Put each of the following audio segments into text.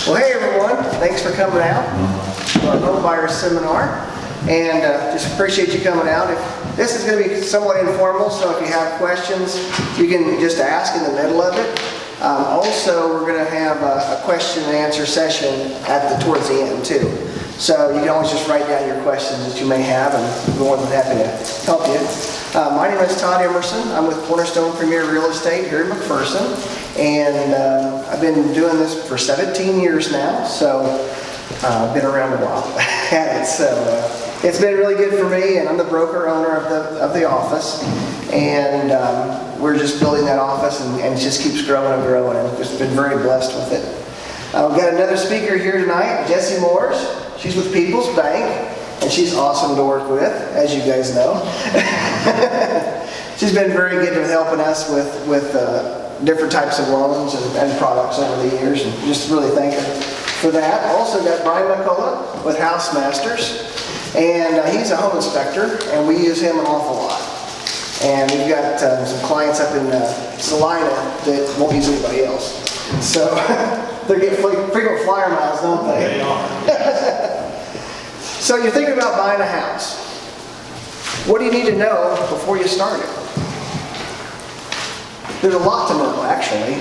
Well, hey everyone, thanks for coming out to our HomeBuyer Seminar, and just appreciate you coming out. This is going to be somewhat informal, so if you have questions, you can just ask in the middle of it. Also, we're going to have a question and answer session towards the end too. So you can always just write down your questions that you may have, and we're more than happy to help you. My name is Todd Emerson. I'm with Cornerstone Premier Real Estate here in McPherson, and I've been doing this for 17 years now, so I've been around a while at it. So it's been really good for me, and I'm the broker owner of the office, and we're just building that office, and it just keeps growing and growing, and I've just been very blessed with it. We've got another speaker here tonight, Jessi. She's with People's Bank, and she's awesome to work with, as you guys know. She's been very good with helping us with different types of loans and products over the years, and just really thank her for that. Also got Brian McCullough with HouseMasters, and he's a home inspector, and we use him an awful lot. And we've got some clients up in Salina that won't use anybody else. So they get frequent flyer miles, don't they? They are. So you're thinking about buying a house. What do you need to know before you start it? There's a lot to know, actually.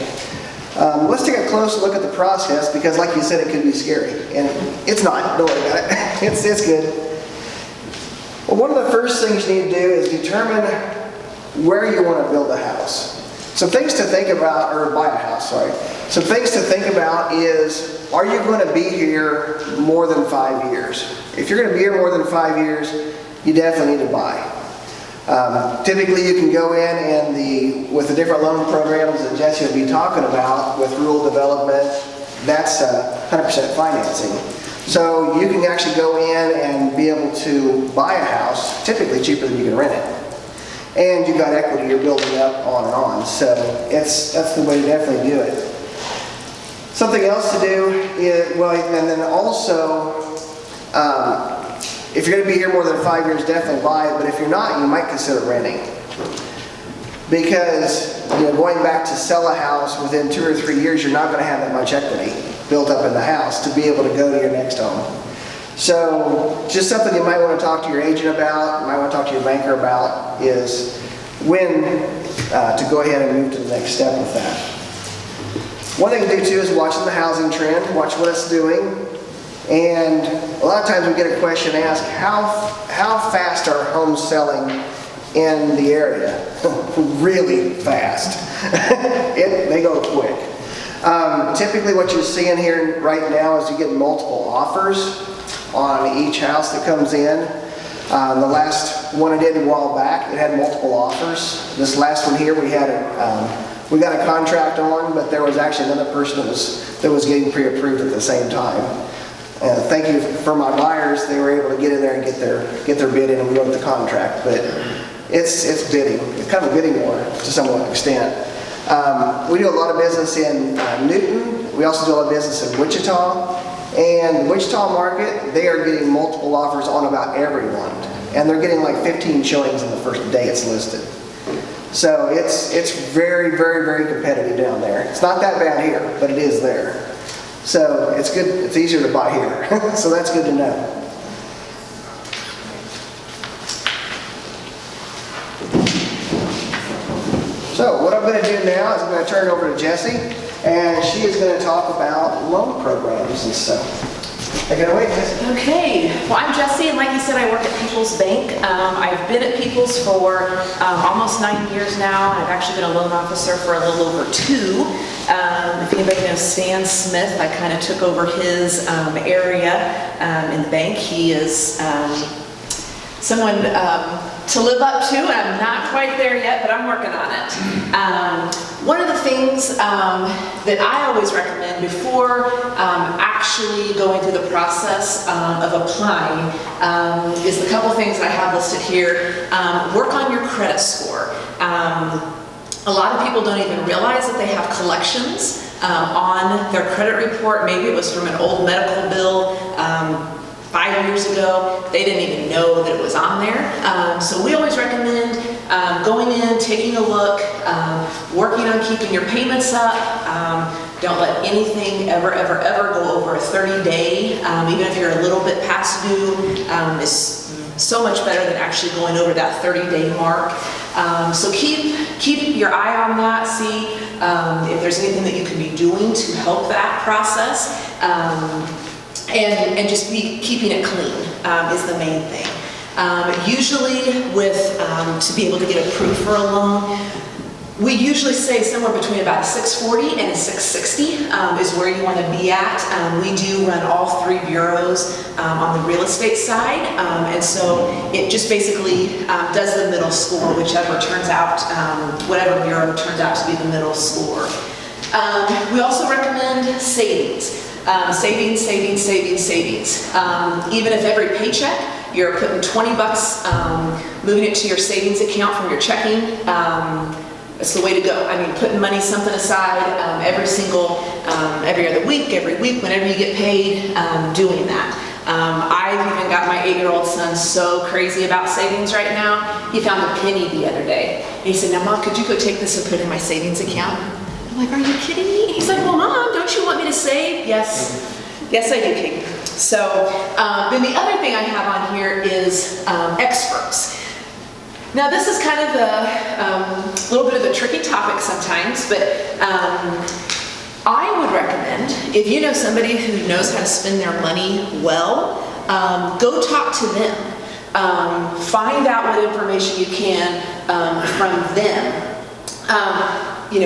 Let's take a close look at the process, because like you said, it can be scary. And it's not, don't worry about it. It's good. Well, one of the first things you need to do is determine where you want to build a house. Some things to think about, or buy a house, sorry. Some things to think about is, are you going to be here more than 5 years? If you're going to be here more than 5 years, you definitely need to buy. Typically you can go in and with the different loan programs that Jessi will be talking about with rural development, that's 100% financing. So you can actually go in and be able to buy a house, typically cheaper than you can rent it. And you've got equity you're building up on and on. So that's the way to definitely do it. Something else to do is, well, and then also, if you're going to be here more than 5 years, definitely buy it. But if you're not, you might consider renting. Because going back to sell a house within 2 or 3 years, you're not going to have that much equity built up in the house to be able to go to your next home. So just something you might want to talk to your agent about, you might want to talk to your banker about, is when to go ahead and move to the next step with that. One thing to do too is watching the housing trend, watch what it's doing. And a lot of times we get a question asked, how fast are homes selling in the area? Really fast. They go quick. Typically what you're seeing here right now is you get multiple offers on each house that comes in. The last one I did a while back, it had multiple offers. This last one here we got a contract on, but there was actually another person that was getting pre-approved at the same time. Thank you for my buyers; they were able to get in there and get their bid in, and we wrote the contract. But it's bidding. It's kind of a bidding war to some extent. We do a lot of business in Newton. We also do a lot of business in Wichita. And the Wichita market, they are getting multiple offers on about everyone. And they're getting like 15 showings in the first day it's listed. So it's very, very, very competitive down there. It's not that bad here, but it is there. So it's good, it's easier to buy here. So that's good to know. So what I'm going to do now is I'm going to turn it over to Jessi, and she is going to talk about loan programs and stuff. Take it away, Jessi. Okay. Well, I'm Jessi, and like you said, I work at People's Bank. I've been at People's for almost 9 years now, and I've actually been a loan officer for a little over 2. If anybody knows Stan Smith, I kind of took over his area in the bank. He is someone to live up to, and I'm not quite there yet, but I'm working on it. One of the things that I always recommend before actually going through the process of applying is the couple things that I have listed here. Work on your credit score. A lot of people don't even realize that they have collections on their credit report. Maybe it was from an old medical bill 5 years ago. They didn't even know that it was on there. So we always recommend going in, taking a look, working on keeping your payments up, Don't let anything ever, ever, ever go over a 30-day, even if you're a little bit past due, is so much better than actually going over that 30-day mark. So keep your eye on that, see if there's anything that you can be doing to help that process, and just be keeping it clean is the main thing. Usually to be able to get approved for a loan, we usually say somewhere between about a 640 and a 660 is where you want to be at. We do run all 3 bureaus on the real estate side, and so it just basically does the middle score, whichever turns out, whatever bureau turns out to be the middle score. We also recommend savings. Savings. Even if every paycheck you're putting 20 bucks, moving it to your savings account from your checking, that's the way to go. I mean, putting money, something aside every other week, every week, whenever you get paid, doing that. I've even got my 8-year-old son so crazy about savings right now. He found a penny the other day. And he said, now Mom, could you go take this and put it in my savings account? I'm like, are you kidding me? He's like, well, Mom, don't you want me to save? Yes. Yes, I do, Katie. So then the other thing I have on here is experts. Now this is kind of a little bit of a tricky topic sometimes, but I would recommend, if you know somebody who knows how to spend their money well, go talk to them. Find out what information you can from them.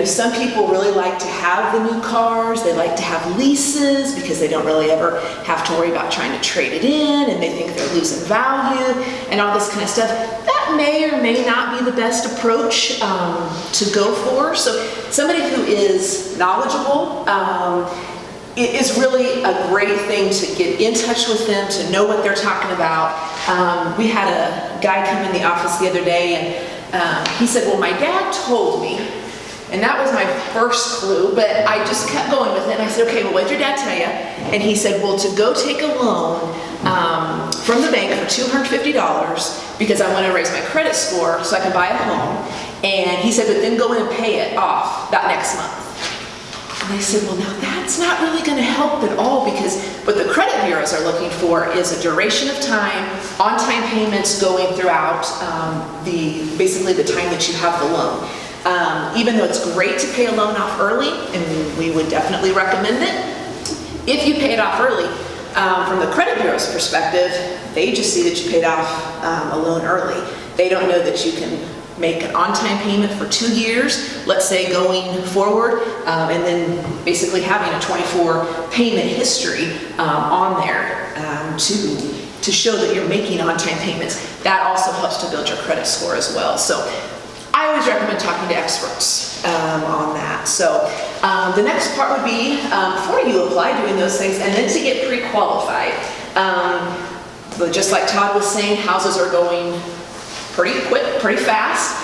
Some people really like to have the new cars. They like to have leases because they don't really ever have to worry about trying to trade it in, and they think they're losing value and all this kind of stuff. That may or may not be the best approach to go for. So somebody who is knowledgeable, it is really a great thing to get in touch with them, to know what they're talking about. We had a guy come in the office the other day, and he said, well, my dad told me. And that was my first clue, but I just kept going with it. And I said, okay, well, what did your dad tell you? And he said, well, to go take a loan from the bank for $250 because I want to raise my credit score so I can buy a home. And he said, but then go in and pay it off that next month. And I said, well, now that's not really going to help at all, because what the credit bureaus are looking for is a duration of time, on-time payments going throughout basically the time that you have the loan. Even though it's great to pay a loan off early, and we would definitely recommend it, if you pay it off early, from the credit bureau's perspective, they just see that you paid off a loan early. They don't know that you can make an on-time payment for 2 years, let's say going forward, and then basically having a 24 payment history on there to show that you're making on-time payments. That also helps to build your credit score as well. So I always recommend talking to experts on that. So the next part would be, before you apply, doing those things, and then to get pre-qualified. But just like Todd was saying, houses are going pretty quick, pretty fast.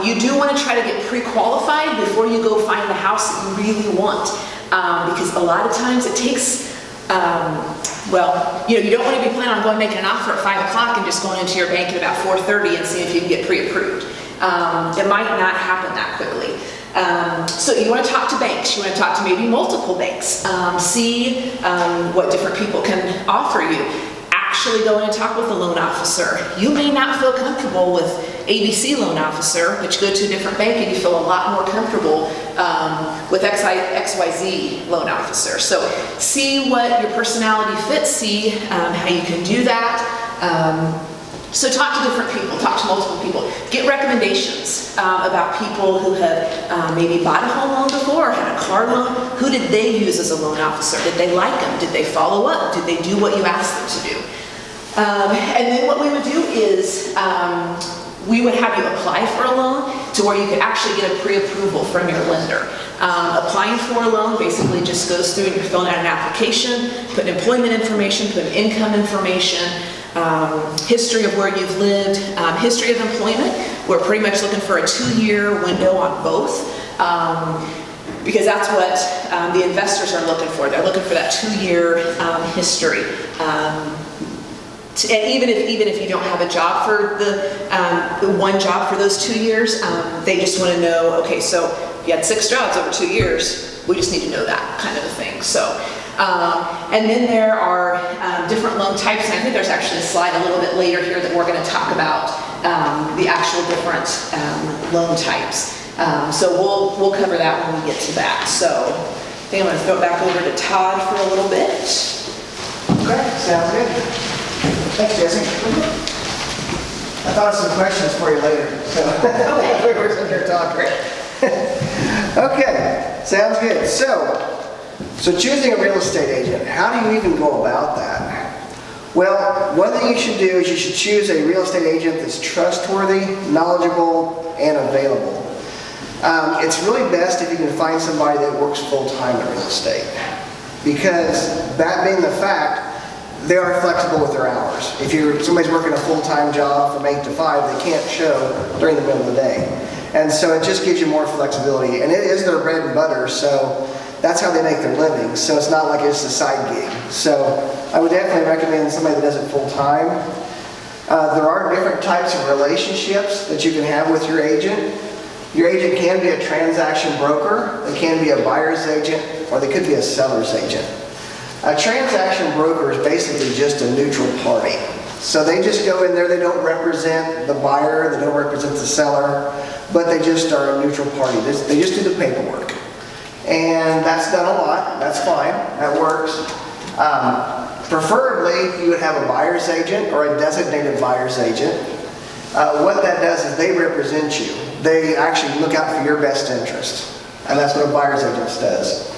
You do want to try to get pre-qualified before you go find the house that you really want. Because a lot of times it takes, you don't want to be planning on going making an offer at 5 o'clock and just going into your bank at about 4:30 and seeing if you can get pre-approved. It might not happen that quickly. So you want to talk to banks. You want to talk to maybe multiple banks. See what different people can offer you. Actually go in and talk with the loan officer. You may not feel comfortable with ABC loan officer, but you go to a different bank and you feel a lot more comfortable with XYZ loan officer. So see what your personality fits, see how you can do that. So talk to different people, talk to multiple people. Get recommendations about people who have maybe bought a home loan before or had a car loan. Who did they use as a loan officer? Did they like them? Did they follow up? Did they do what you asked them to do? And then what we would do is we would have you apply for a loan to where you could actually get a pre-approval from your lender. Applying for a loan basically just goes through and you're filling out an application, putting employment information, putting income information, history of where you've lived, history of employment. We're pretty much looking for a 2-year window on both. Because that's what the investors are looking for. They're looking for that 2-year history And even if you don't have a job for the one job for those 2 years, they just want to know, okay, so you had 6 jobs over 2 years, we just need to know that kind of a thing. So, and then there are different loan types, and I think there's actually a slide a little bit later here that we're going to talk about the actual different loan types. So we'll cover that when we get to that. So I think I'm going to throw it back over to Todd for a little bit. Okay, sounds good. Thanks, Jessi. I thought of some questions for you later. So we were sitting here talking. Okay, sounds good. So choosing a real estate agent, how do you even go about that? Well, one thing you should do is you should choose a real estate agent that's trustworthy, knowledgeable, and available. It's really best if you can find somebody that works full-time in real estate. Because that being the fact, they are flexible with their hours. If somebody's working a full-time job from 8 to 5, they can't show during the middle of the day. And so it just gives you more flexibility. And it is their bread and butter, so that's how they make their living. So it's not like it's a side gig. So I would definitely recommend somebody that does it full-time. There are different types of relationships that you can have with your agent. Your agent can be a transaction broker, they can be a buyer's agent, or they could be a seller's agent. A transaction broker is basically just a neutral party. So they just go in there, they don't represent the buyer, they don't represent the seller, but they just are a neutral party. They just do the paperwork. And that's done a lot, that's fine, that works. Preferably, you would have a buyer's agent or a designated buyer's agent. What that does is they represent you. They actually look out for your best interest. And that's what a buyer's agent does.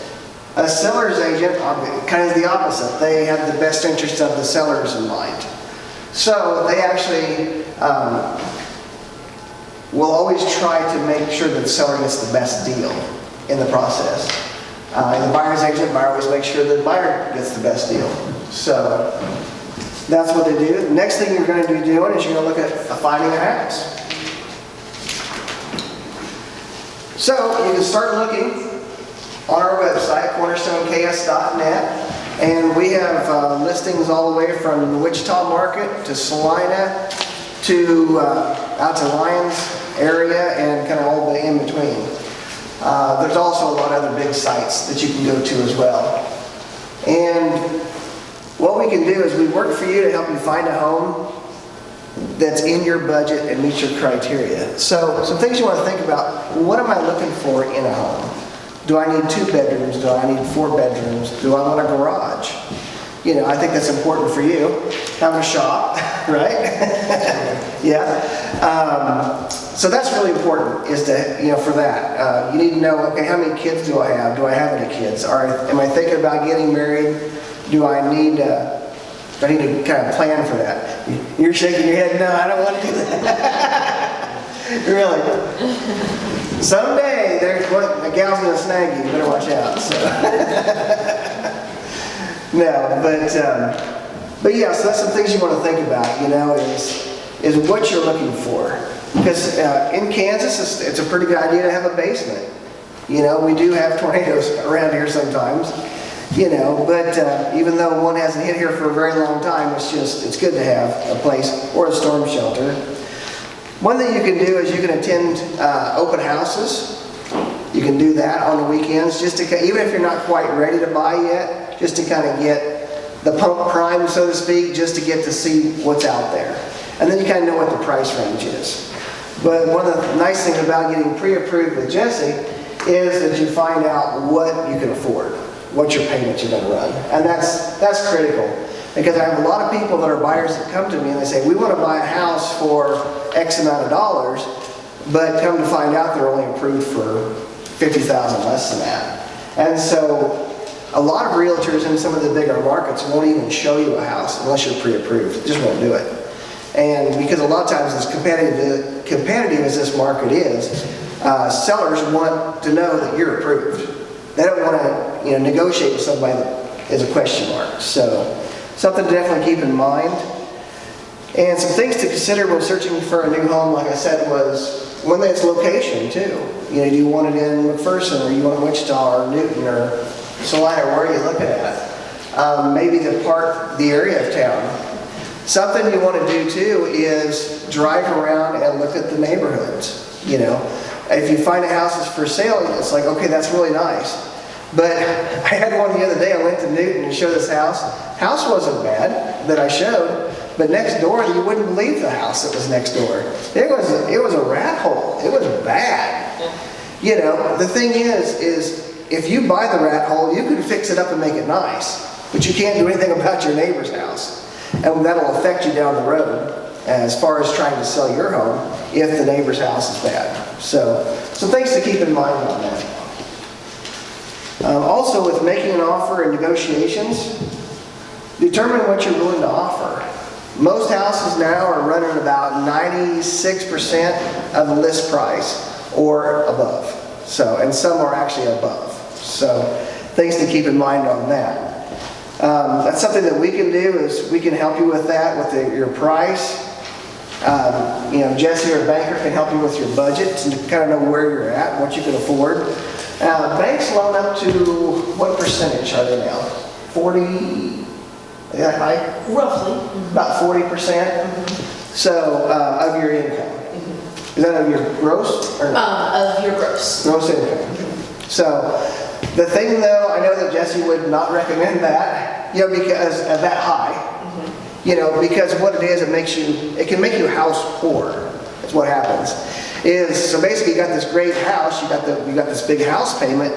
A seller's agent kind of is the opposite. They have the best interest of the sellers in mind. So they actually will always try to make sure that the seller gets the best deal in the process. And the buyer's agent, buyer always makes sure that the buyer gets the best deal. So that's what they do. The next thing you're going to be doing is you're going to look at finding a house. So you can start looking on our website, cornerstoneks.net, and we have listings all the way from the Wichita market to Salina to out to Lyons area and kind of all the in between. There's also a lot of other big sites that you can go to as well. And what we can do is we work for you to help you find a home that's in your budget and meets your criteria. So some things you want to think about: what am I looking for in a home? Do I need 2 bedrooms? Do I need 4 bedrooms? Do I want a garage? You know, I think that's important for you. Have a shop, right? Yeah. So that's really important, is to, for that. You need to know, okay, how many kids do I have? Do I have any kids? Am I thinking about getting married? Do I need to kind of plan for that? You're shaking your head, no, I don't want to do that. Really. Someday, a gal's going to snag you. You better watch out. So. No, but yeah, so that's some things you want to think about, is what you're looking for. Because in Kansas, it's a pretty good idea to have a basement. We do have tornadoes around here sometimes. But even though one hasn't hit here for a very long time, it's good to have a place or a storm shelter. One thing you can do is you can attend open houses. You can do that on the weekends, even if you're not quite ready to buy yet, just to kind of get the pump primed, so to speak, just to get to see what's out there. And then you kind of know what the price range is. But one of the nice things about getting pre-approved with Jessi is that you find out what you can afford, what your payments you're going to run. And that's critical. Because I have a lot of people that are buyers that come to me and they say, we want to buy a house for X amount of dollars, but come to find out they're only approved for $50,000 less than that. And so a lot of realtors in some of the bigger markets won't even show you a house unless you're pre-approved. They just won't do it. And because a lot of times as competitive as this market is, sellers want to know that you're approved. They don't want to negotiate with somebody that is a question mark. So something to definitely keep in mind. And some things to consider when searching for a new home, like I said, was one thing, it's location too. Do you want it in McPherson, or you want it in Wichita, or Newton, or Salina? Where are you looking at? Maybe the area of town. Something you want to do too is drive around and look at the neighborhoods. If you find a house that's for sale, it's like, okay, that's really nice. But I had one the other day. I went to Newton and showed this house. House wasn't bad that I showed, but next door, you wouldn't believe the house that was next door. It was a rat hole. It was bad. The thing is if you buy the rat hole, you can fix it up and make it nice, but you can't do anything about your neighbor's house, and that'll affect you down the road as far as trying to sell your home if the neighbor's house is bad. So things to keep in mind on that. Also, with making an offer and negotiations, determine what you're willing to offer. Most houses now are running about 96% of the list price or above. And some are actually above. So things to keep in mind on that. That's something that we can do, is we can help you with that, with your price. Jessi, our banker, can help you with your budget to kind of know where you're at, what you can afford. Banks loan up to, what percentage are they now? 40, is that high? Roughly. About 40%. So, of your income. Is that of your gross? Or no? Of your gross. Gross income. So, the thing though, I know that Jessi would not recommend that, because of that high. Because what it is, it can make you house poor. That's what happens. So basically, you got this great house, you got this big house payment,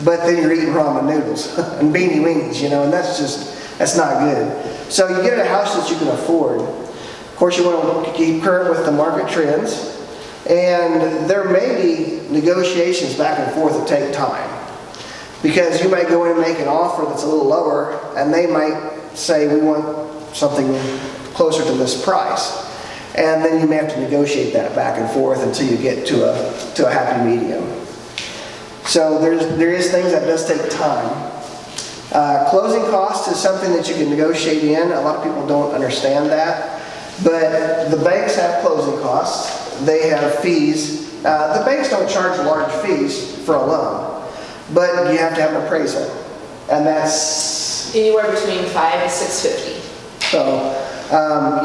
but then you're eating ramen noodles and beanie weenies, and that's not good. So you get a house that you can afford. Of course, you want to keep current with the market trends, and there may be negotiations back and forth that take time, because you might go in and make an offer that's a little lower, and they might say, we want something closer to this price. And then you may have to negotiate that back and forth until you get to a happy medium. So there is things that does take time. Closing costs is something that you can negotiate in. A lot of people don't understand that. But the banks have closing costs. They have fees. The banks don't charge large fees for a loan, but you have to have an appraisal. And that's anywhere between $5 and $650. So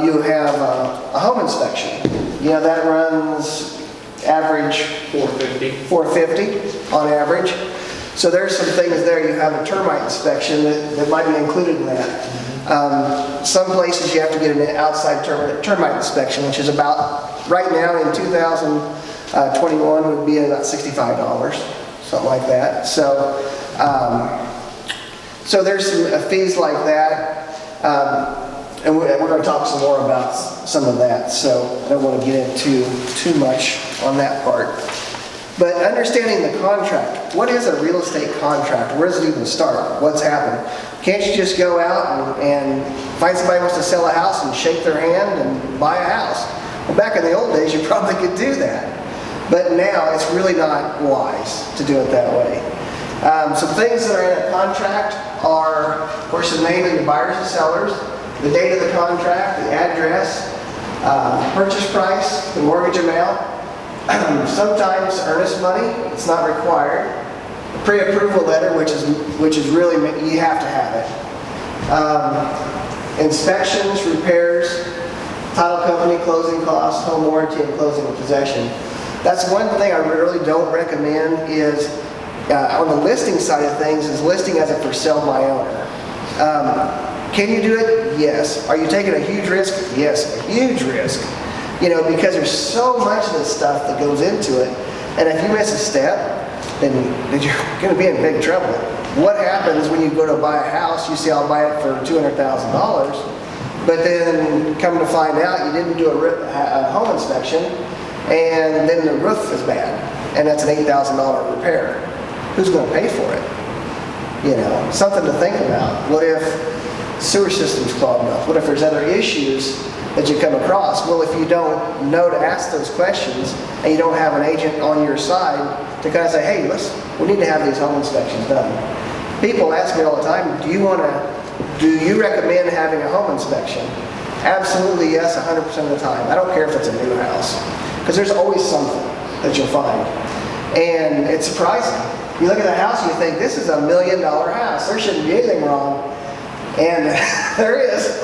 you have a home inspection. That runs average $450 on average. So there's some things there. You have a termite inspection that might be included in that. Some places you have to get an outside termite inspection, which is about, right now in 2021, would be about $65, something like that. So there's some fees like that. And we're going to talk some more about some of that, so I don't want to get into too much on that part. But understanding the contract. What is a real estate contract? Where does it even start? What's happening? Can't you just go out and find somebody who wants to sell a house and shake their hand and buy a house? Well, back in the old days, you probably could do that. But now, it's really not wise to do it that way. Some things that are in a contract are, of course, the name of your buyers and sellers, the date of the contract, the address, purchase price, the mortgage amount, sometimes earnest money, it's not required, a pre-approval letter, which is really, you have to have it, inspections, repairs, title company, closing costs, home warranty, and closing of possession. That's one thing I really don't recommend is, on the listing side of things, is listing as a for sale by owner. Can you do it? Yes. Are you taking a huge risk? Yes, a huge risk. Because there's so much of this stuff that goes into it, and if you miss a step, then you're going to be in big trouble. What happens when you go to buy a house, you say, I'll buy it for $200,000, but then come to find out you didn't do a home inspection, and then the roof is bad, and that's an $8,000 repair. Who's going to pay for it? Something to think about. What if sewer system's clogged up? What if there's other issues that you come across? Well, if you don't know to ask those questions, and you don't have an agent on your side to kind of say, hey, we need to have these home inspections done. People ask me all the time, do you recommend having a home inspection? Absolutely yes, 100% of the time. I don't care if it's a new house, because there's always something that you'll find. And it's surprising. You look at the house and you think, this is $1 million house. There shouldn't be anything wrong. And there is.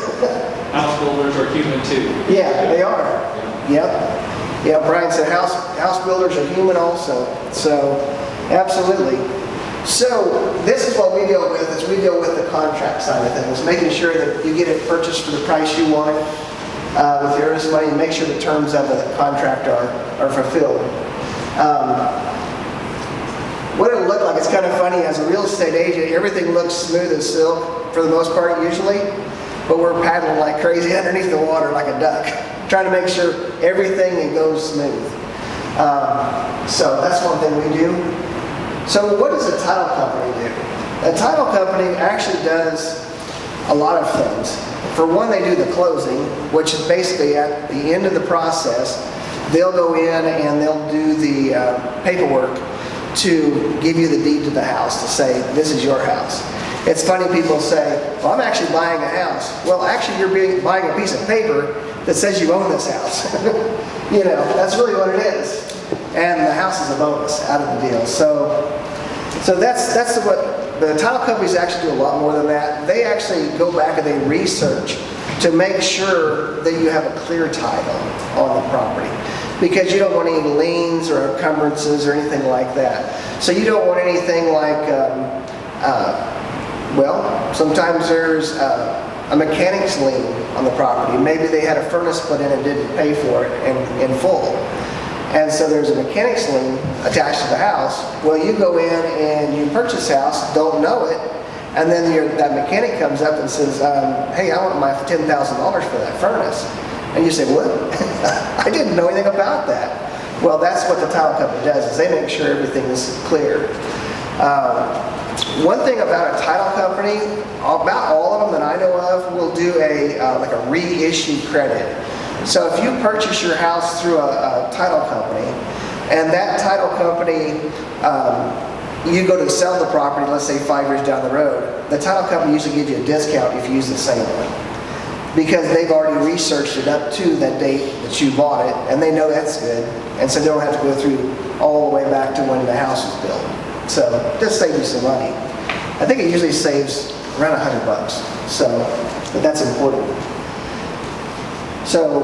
house builders are human too. Yeah, they are. Yep. Yeah, Brian said house builders are human also. So, absolutely. So, this is what we deal with, is we deal with the contract side of things, making sure that you get it purchased for the price you want it with your earnest money, and make sure the terms of the contract are fulfilled. What it'll look like, it's kind of funny, as a real estate agent, everything looks smooth as silk for the most part usually, but we're paddling like crazy underneath the water like a duck, trying to make sure everything goes smooth. So that's one thing we do. So what does a title company do? A title company actually does a lot of things. For one, they do the closing, which is basically at the end of the process. They'll go in and they'll do the paperwork to give you the deed to the house, to say, this is your house. It's funny, people say, well, I'm actually buying a house. Well, actually, you're buying a piece of paper that says you own this house. You know, that's really what it is. And the house is a bonus out of the deal. So that's what the title companies actually do. A lot more than that. They actually go back and they research to make sure that you have a clear title on the property, because you don't want any liens or encumbrances or anything like that. So you don't want anything like, well, sometimes there's a mechanic's lien on the property. Maybe they had a furnace put in and didn't pay for it in full. And so there's a mechanic's lien attached to the house. Well, you go in and you purchase the house, don't know it, and then that mechanic comes up and says, hey, I want my $10,000 for that furnace. And you say, what? I didn't know anything about that. Well, that's what the title company does, is they make sure everything is clear. One thing about a title company, about all of them that I know of, will do like a reissue credit. So if you purchase your house through a title company, and that title company, you go to sell the property, let's say 5 years down the road, the title company usually gives you a discount if you use the same one, because they've already researched it up to that date that you bought it, and they know that's good, and so they don't have to go through all the way back to when the house was built. So just save you some money. I think it usually saves around $100. So, but that's important. So,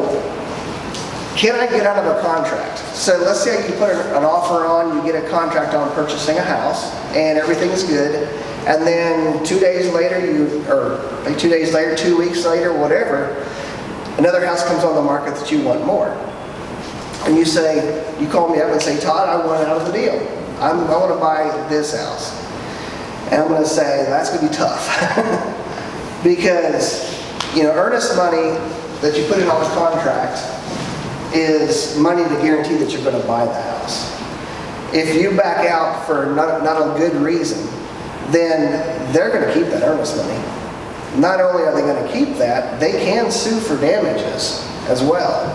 can I get out of a contract? So let's say you put an offer on, you get a contract on purchasing a house, and everything is good, and then 2 days later, 2 weeks later, whatever, another house comes on the market that you want more. And you call me up and say, Todd, I want out of the deal. I want to buy this house. And I'm going to say, that's going to be tough. Because, earnest money that you put in on a contract is money to guarantee that you're going to buy the house. If you back out for not a good reason, then they're going to keep that earnest money. Not only are they going to keep that, they can sue for damages as well.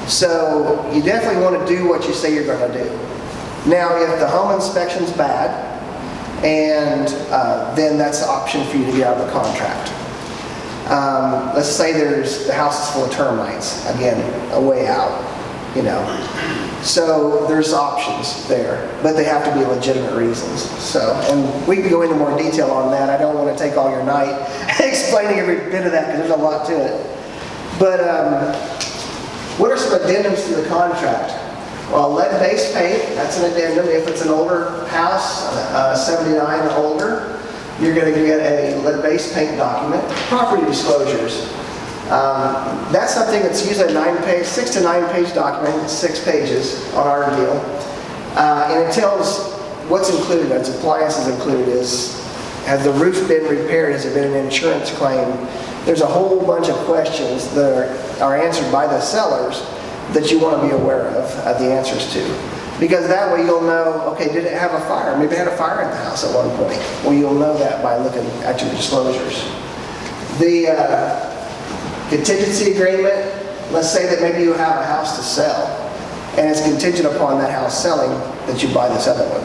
So you definitely want to do what you say you're going to do. Now, if the home inspection's bad, and then that's the option for you to get out of the contract. Let's say the house is full of termites. Again, a way out, So there's options there, but they have to be legitimate reasons. So, and we can go into more detail on that. I don't want to take all your night explaining every bit of that, because there's a lot to it. But what are some addendums to the contract? Well, lead-based paint, that's an addendum. If it's an older house, 79 or older, you're going to get a lead-based paint document. Property disclosures. That's something that's usually a 6 to 9 page document. It's 6 pages on our deal. And it tells what's included. Its appliances included. Has the roof been repaired? Has there been an insurance claim? There's a whole bunch of questions that are answered by the sellers that you want to be aware of the answers to. Because that way you'll know, okay, did it have a fire? Maybe it had a fire in the house at one point. Well, you'll know that by looking at your disclosures. The contingency agreement, let's say that maybe you have a house to sell, and it's contingent upon that house selling that you buy this other one.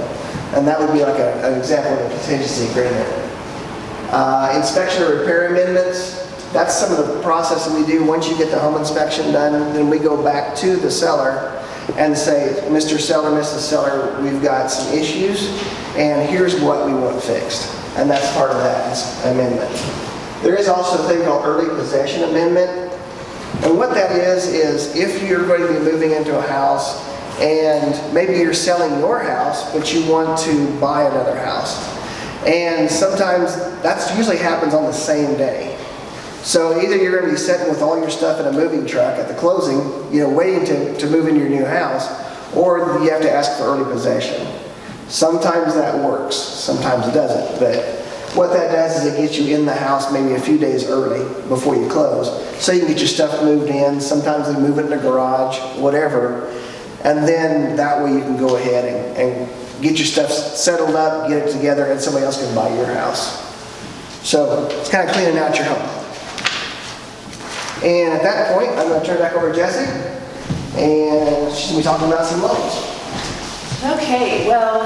And that would be like an example of a contingency agreement. Inspection or repair amendments, that's some of the process that we do. Once you get the home inspection done, then we go back to the seller and say, Mr. Seller, Mrs. Seller, we've got some issues, and here's what we want fixed. And that's part of that amendment. There is also a thing called early possession amendment. And what that is if you're going to be moving into a house and maybe you're selling your house, but you want to buy another house. And sometimes that usually happens on the same day. So either you're going to be sitting with all your stuff in a moving truck at the closing, waiting to move into your new house, or you have to ask for early possession. Sometimes that works, sometimes it doesn't. But what that does is it gets you in the house maybe a few days early before you close, so you can get your stuff moved in. Sometimes they move it in the garage, whatever. And then that way you can go ahead and get your stuff settled up, get it together, and somebody else can buy your house. So it's kind of cleaning out your home. And at that point, I'm going to turn it back over to Jessi, and she's going to be talking about some loans. Okay, well,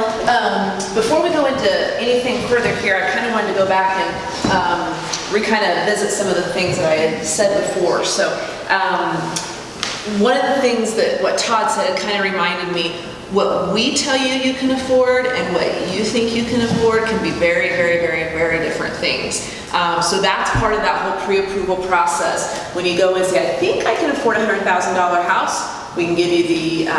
before we go into anything further here, I kind of wanted to go back and kind of visit some of the things that I had said before. So one of the things that what Todd said kind of reminded me, what we tell you you can afford and what you think you can afford can be very, very, very, very different things. So that's part of that whole pre-approval process. When you go and say, I think I can afford a $100,000 house, we can give you the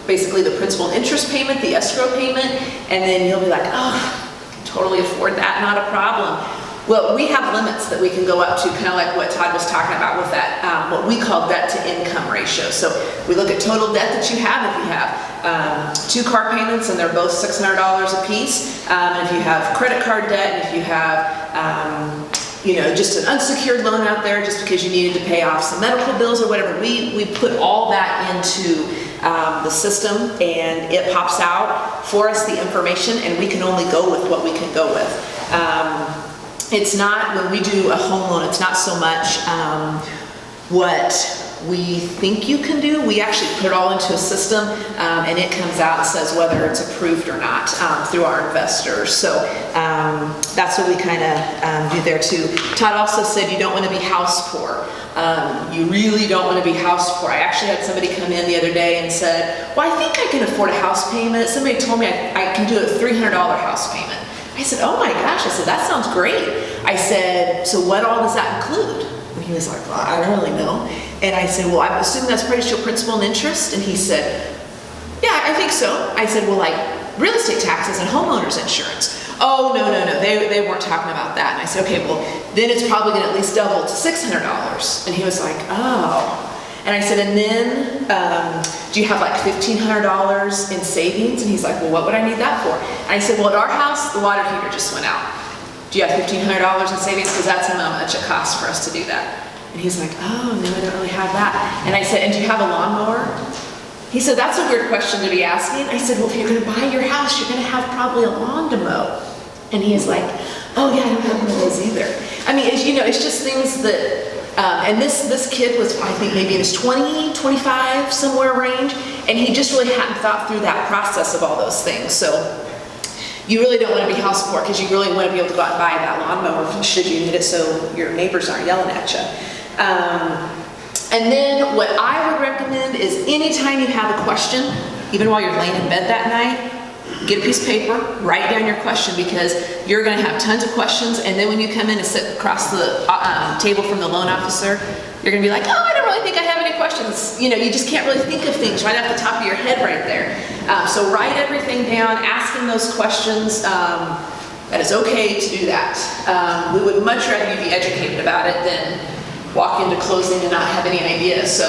basically the principal and interest payment, the escrow payment, and then you'll be like, oh, I can totally afford that, not a problem. Well, we have limits that we can go up to, kind of like what Todd was talking about with that, what we call debt to income ratio. So we look at total debt that you have. If you have 2 car payments and they're both $600 a piece, and if you have credit card debt, and if you have just an unsecured loan out there just because you needed to pay off some medical bills or whatever, we put all that into the system, and it pops out for us the information, and we can only go with what we can go with. It's not, when we do a home loan, it's not so much what we think you can do. We actually put it all into a system, and it comes out and says whether it's approved or not through our investors. So that's what we kind of do there too. Todd also said you don't want to be house poor. You really don't want to be house poor. I actually had somebody come in the other day and said, well, I think I can afford a house payment. Somebody told me I can do a $300 house payment. I said, oh my gosh, I said, that sounds great. I said, so what all does that include? And he was like, well, I don't really know. And I said, well, I'm assuming that's pretty much your principal and interest. And he said, yeah, I think so. I said, well, like real estate taxes and homeowners insurance. Oh, no, they weren't talking about that. And I said, okay, well, then it's probably gonna at least double to $600. And he was like, oh. And I said, and then, do you have like $1,500 in savings? And he's like, well, what would I need that for? And I said, well, at our house, the water heater just went out. Do you have $1,500 in savings? Because that's how much it costs for us to do that. And he's like, oh, no, I don't really have that. And I said, and do you have a lawnmower? He said, that's a weird question to be asking. I said, well, if you're gonna buy your house, you're gonna have probably a lawn to mow. And he is like, oh yeah, I don't have one of those either. I mean, it's just things that, and this kid was, I think maybe in his 20, 25, somewhere range, and he just really hadn't thought through that process of all those things. So you really don't want to be house poor, because you really want to be able to go out and buy that lawnmower should you need it, so your neighbors aren't yelling at you. And then what I would recommend is anytime you have a question, even while you're laying in bed that night, get a piece of paper, write down your question, because you're going to have tons of questions, and then when you come in and sit across the table from the loan officer, you're going to be like, oh, I don't really think I have any questions. You just can't really think of things right off the top of your head right there. So write everything down, ask him those questions. That is okay to do that. We would much rather you be educated about it than walk into closing and not have any ideas. So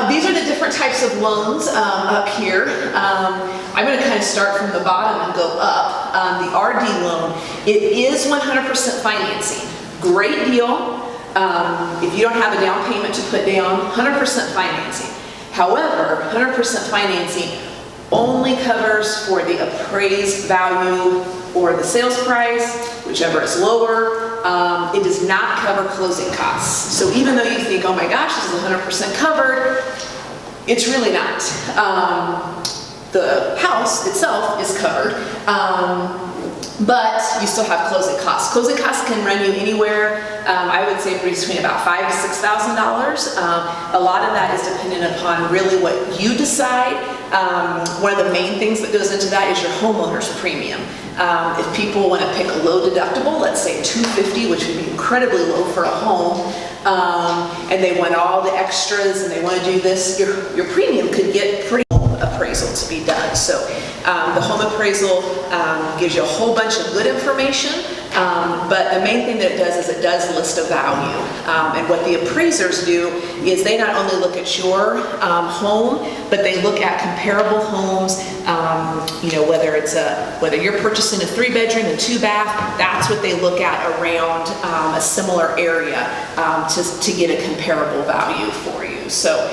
these are the different types of loans up here. I'm going to kind of start from the bottom and go up. The RD loan, it is 100% financing. Great deal. If you don't have a down payment to put down, 100% financing. However, 100% financing only covers for the appraised value or the sales price, whichever is lower. It does not cover closing costs. So even though you think, oh my gosh, this is 100% covered, it's really not. The house itself is covered. But you still have closing costs. Closing costs can run you anywhere, I would say between about $5,000 to $6,000. A lot of that is dependent upon really what you decide. One of the main things that goes into that is your homeowner's premium. If people want to pick a low deductible, let's say $250, which would be incredibly low for a home, and they want all the extras and they want to do this, your premium could get pretty appraisal to be done. So the home appraisal gives you a whole bunch of good information, but the main thing that it does is it does list a value. And what the appraisers do is they not only look at your home, but they look at comparable homes. You know, whether you're purchasing a 3-bedroom and 2-bath, that's what they look at around a similar area to get a comparable value for you. So.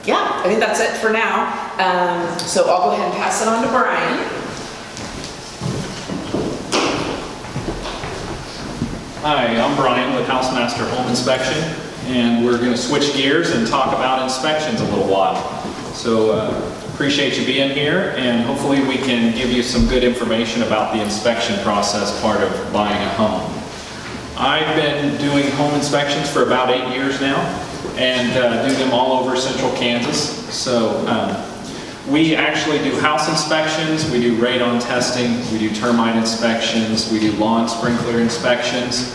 Yeah, I think that's it for now. So I'll go ahead and pass it on to Brian. Hi, I'm Brian with HouseMaster Home Inspection, and we're going to switch gears and talk about inspections a little while. So appreciate you being here, and hopefully we can give you some good information about the inspection process part of buying a home. I've been doing home inspections for about 8 years now, and do them all over central Kansas. So we actually do house inspections, we do radon testing, we do termite inspections, we do lawn sprinkler inspections.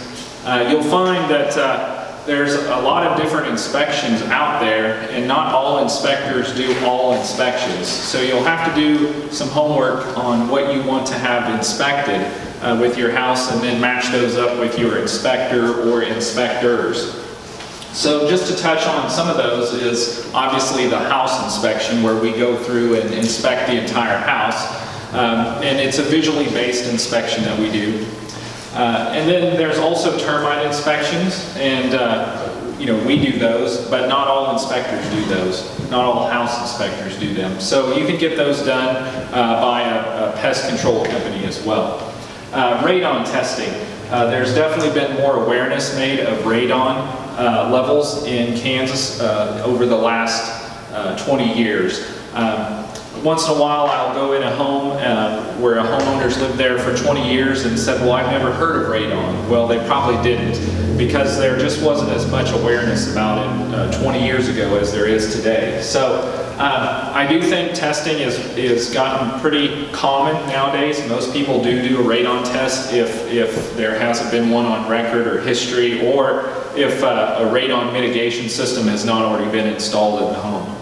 You'll find that there's a lot of different inspections out there, and not all inspectors do all inspections. So you'll have to do some homework on what you want to have inspected with your house, and then match those up with your inspector or inspectors. So just to touch on some of those is obviously the house inspection, where we go through and inspect the entire house. And it's a visually based inspection that we do. And then there's also termite inspections, and you know, we do those, but not all inspectors do those. Not all house inspectors do them. So you can get those done by a pest control company as well. Radon testing. There's definitely been more awareness made of radon levels in Kansas over the last 20 years. Once in a while I'll go in a home where a homeowner's lived there for 20 years and said, well, I've never heard of radon. Well, they probably didn't, because there just wasn't as much awareness about it 20 years ago as there is today. So I do think testing is gotten pretty common nowadays. Most people do a radon test if there hasn't been one on record or history, or if a radon mitigation system has not already been installed in the home.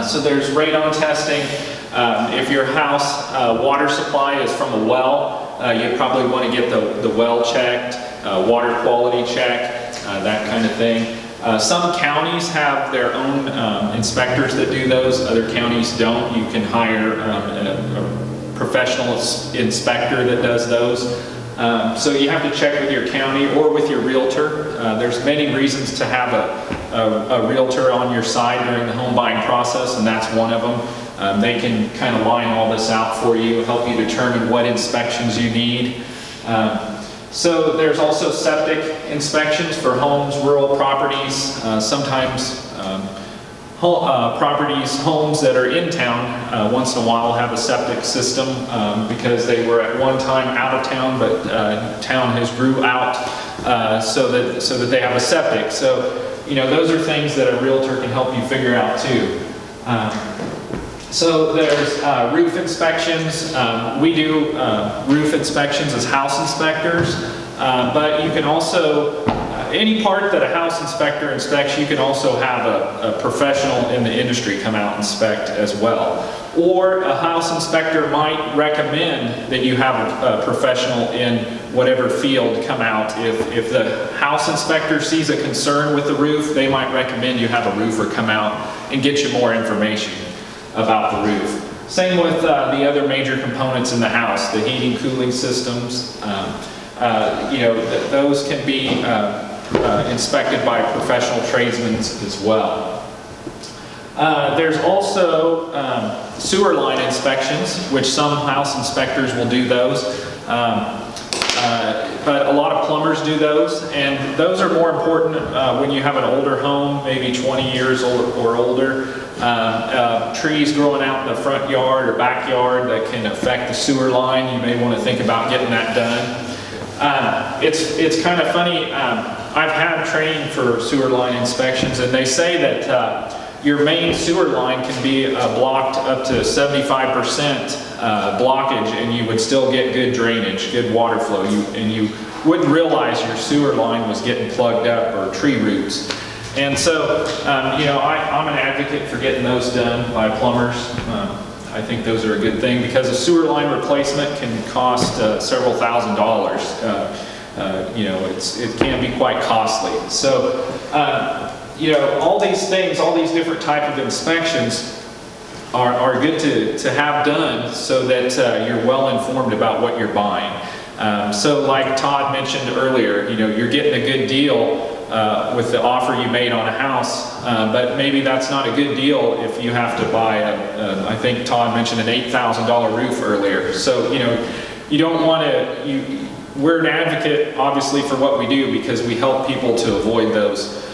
So there's radon testing. If your house water supply is from a well, you probably want to get the well checked, water quality checked, that kind of thing. Some counties have their own inspectors that do those. Other counties don't. You can hire a professional inspector that does those. So you have to check with your county or with your realtor. There's many reasons to have a realtor on your side during the home buying process, and that's one of them. They can kind of line all this out for you, help you determine what inspections you need. So there's also septic inspections for homes, rural properties, sometimes homes that are in town once in a while have a septic system because they were at one time out of town, but town has grew out so that they have a septic. So, you know, those are things that a realtor can help you figure out too. So there's roof inspections. We do roof inspections as house inspectors, but you can also, any part that a house inspector inspects, you can also have a professional in the industry come out and inspect as well. Or a house inspector might recommend that you have a professional in whatever field come out. If the house inspector sees a concern with the roof, they might recommend you have a roofer come out and get you more information about the roof. Same with the other major components in the house, the heating, cooling systems. You know, those can be inspected by professional tradesmen as well. There's also sewer line inspections, which some house inspectors will do those. But a lot of plumbers do those, and those are more important when you have an older home, maybe 20 years or older. trees growing out in the front yard or backyard that can affect the sewer line, you may want to think about getting that done. It's kind of funny, I've had training for sewer line inspections, and they say that your main sewer line can be blocked up to 75% blockage, and you would still get good drainage, good water flow, and you wouldn't realize your sewer line was getting plugged up or tree roots. And so, you know, I'm an advocate for getting those done by plumbers. I think those are a good thing because a sewer line replacement can cost several $1,000s. You know, it can be quite costly. So, you know, all these things, all these different type of inspections are good to have done so that you're well informed about what you're buying. So like Todd mentioned earlier, you know, you're getting a good deal with the offer you made on a house, but maybe that's not a good deal if you have to buy I think Todd mentioned an $8,000 roof earlier. So, you know, you don't want to, we're an advocate obviously for what we do because we help people to avoid those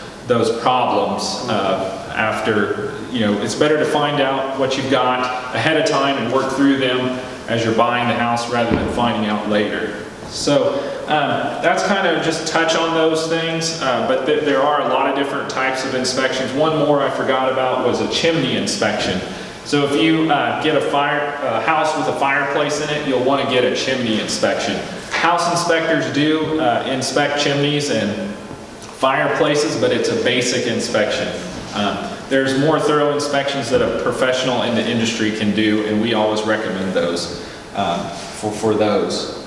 problems after, you know, it's better to find out what you've got ahead of time and work through them as you're buying the house rather than finding out later. So that's kind of just touch on those things, but there are a lot of different types of inspections. One more I forgot about was a chimney inspection. So if you get a house with a fireplace in it, you'll want to get a chimney inspection. House inspectors do inspect chimneys and fireplaces, but it's a basic inspection. There's more thorough inspections that a professional in the industry can do, and we always recommend those for those.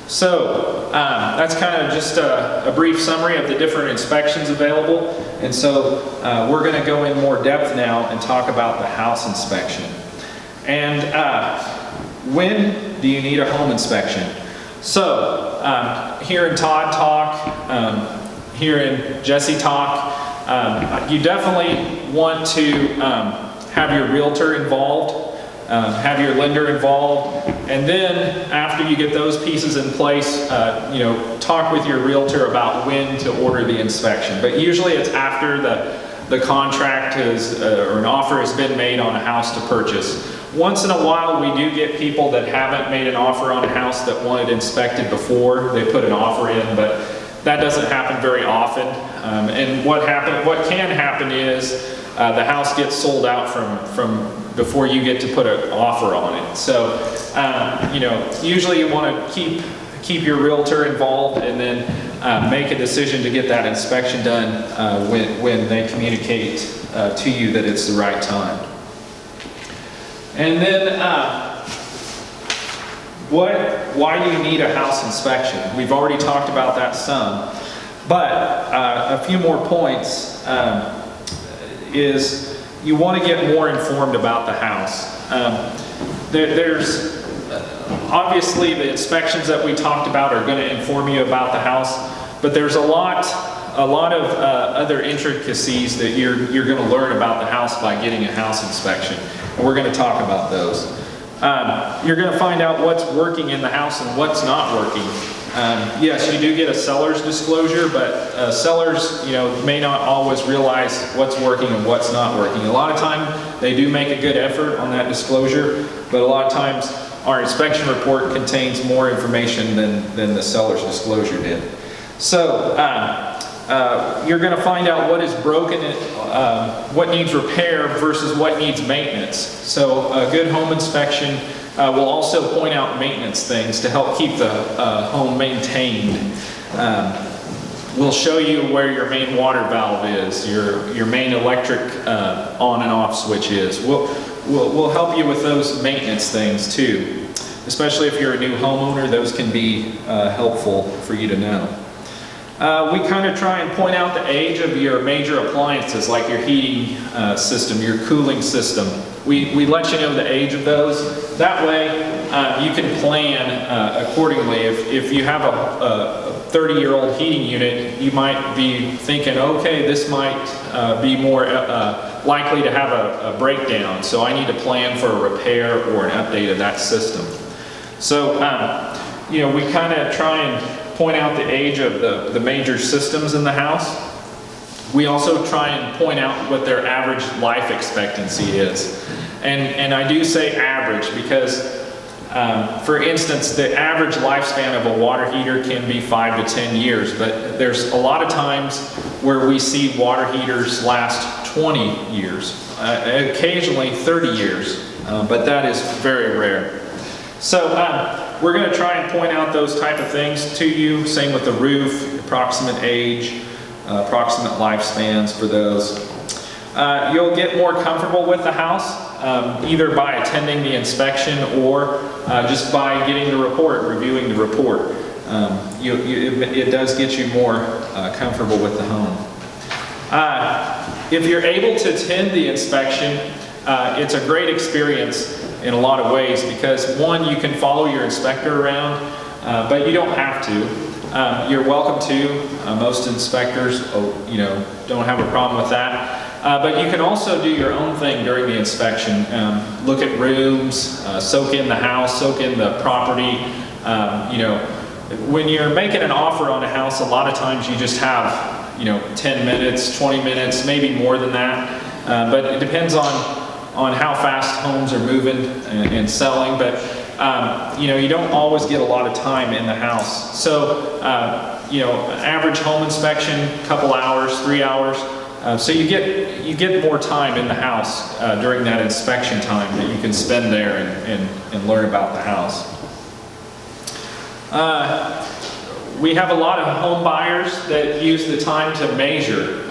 So that's kind of just a brief summary of the different inspections available. And so we're going to go in more depth now and talk about the house inspection. And when do you need a home inspection? So here in Todd Talk, here in Jessi Talk, you definitely want to have your realtor involved, have your lender involved, and then after you get those pieces in place, you know, talk with your realtor about when to order the inspection. But usually it's after the contract is, or an offer has been made on a house to purchase. Once in a while we do get people that haven't made an offer on a house that wanted inspected before they put an offer in, but that doesn't happen very often. And what can happen is the house gets sold out from before you get to put an offer on it. So, you know, usually you want to keep your realtor involved and then make a decision to get that inspection done when they communicate to you that it's the right time. And then, why do you need a house inspection? We've already talked about that some, but a few more points is you want to get more informed about the house. There's obviously the inspections that we talked about are going to inform you about the house, but there's a lot of other intricacies that you're going to learn about the house by getting a house inspection, and we're going to talk about those. You're going to find out what's working in the house and what's not working. Yes, you do get a seller's disclosure, but sellers, you know, may not always realize what's working and what's not working. A lot of time they do make a good effort on that disclosure, but a lot of times our inspection report contains more information than the seller's disclosure did. So you're going to find out what is broken, what needs repair versus what needs maintenance. So a good home inspection will also point out maintenance things to help keep the home maintained. We'll show you where your main water valve is, your main electric on and off switch is. We'll help you with those maintenance things too. Especially if you're a new homeowner, those can be helpful for you to know. We kind of try and point out the age of your major appliances, like your heating system, your cooling system. We let you know the age of those. That way you can plan accordingly. If you have a 30-year-old heating unit, you might be thinking, okay, this might be more likely to have a breakdown, so I need to plan for a repair or an update of that system. So, you know, we kind of try and point out the age of the major systems in the house. We also try and point out what their average life expectancy is. And I do say average because, for instance, the average lifespan of a water heater can be 5 to 10 years, but there's a lot of times where we see water heaters last 20 years, occasionally 30 years, but that is very rare. So we're going to try and point out those type of things to you. Same with the roof, approximate age, approximate lifespans for those. You'll get more comfortable with the house either by attending the inspection or just by getting the report, reviewing the report. It does get you more comfortable with the home. If you're able to attend the inspection, it's a great experience in a lot of ways because one, you can follow your inspector around, but you don't have to. You're welcome to. Most inspectors, don't have a problem with that. But you can also do your own thing during the inspection. Look at rooms, soak in the house, soak in the property. When you're making an offer on a house, a lot of times you just have 10 minutes, 20 minutes, maybe more than that. But it depends on how fast homes are moving and selling. But you don't always get a lot of time in the house. So average home inspection, couple hours, 3 hours. So you get more time in the house during that inspection time that you can spend there and learn about the house. We have a lot of home buyers that use the time to measure,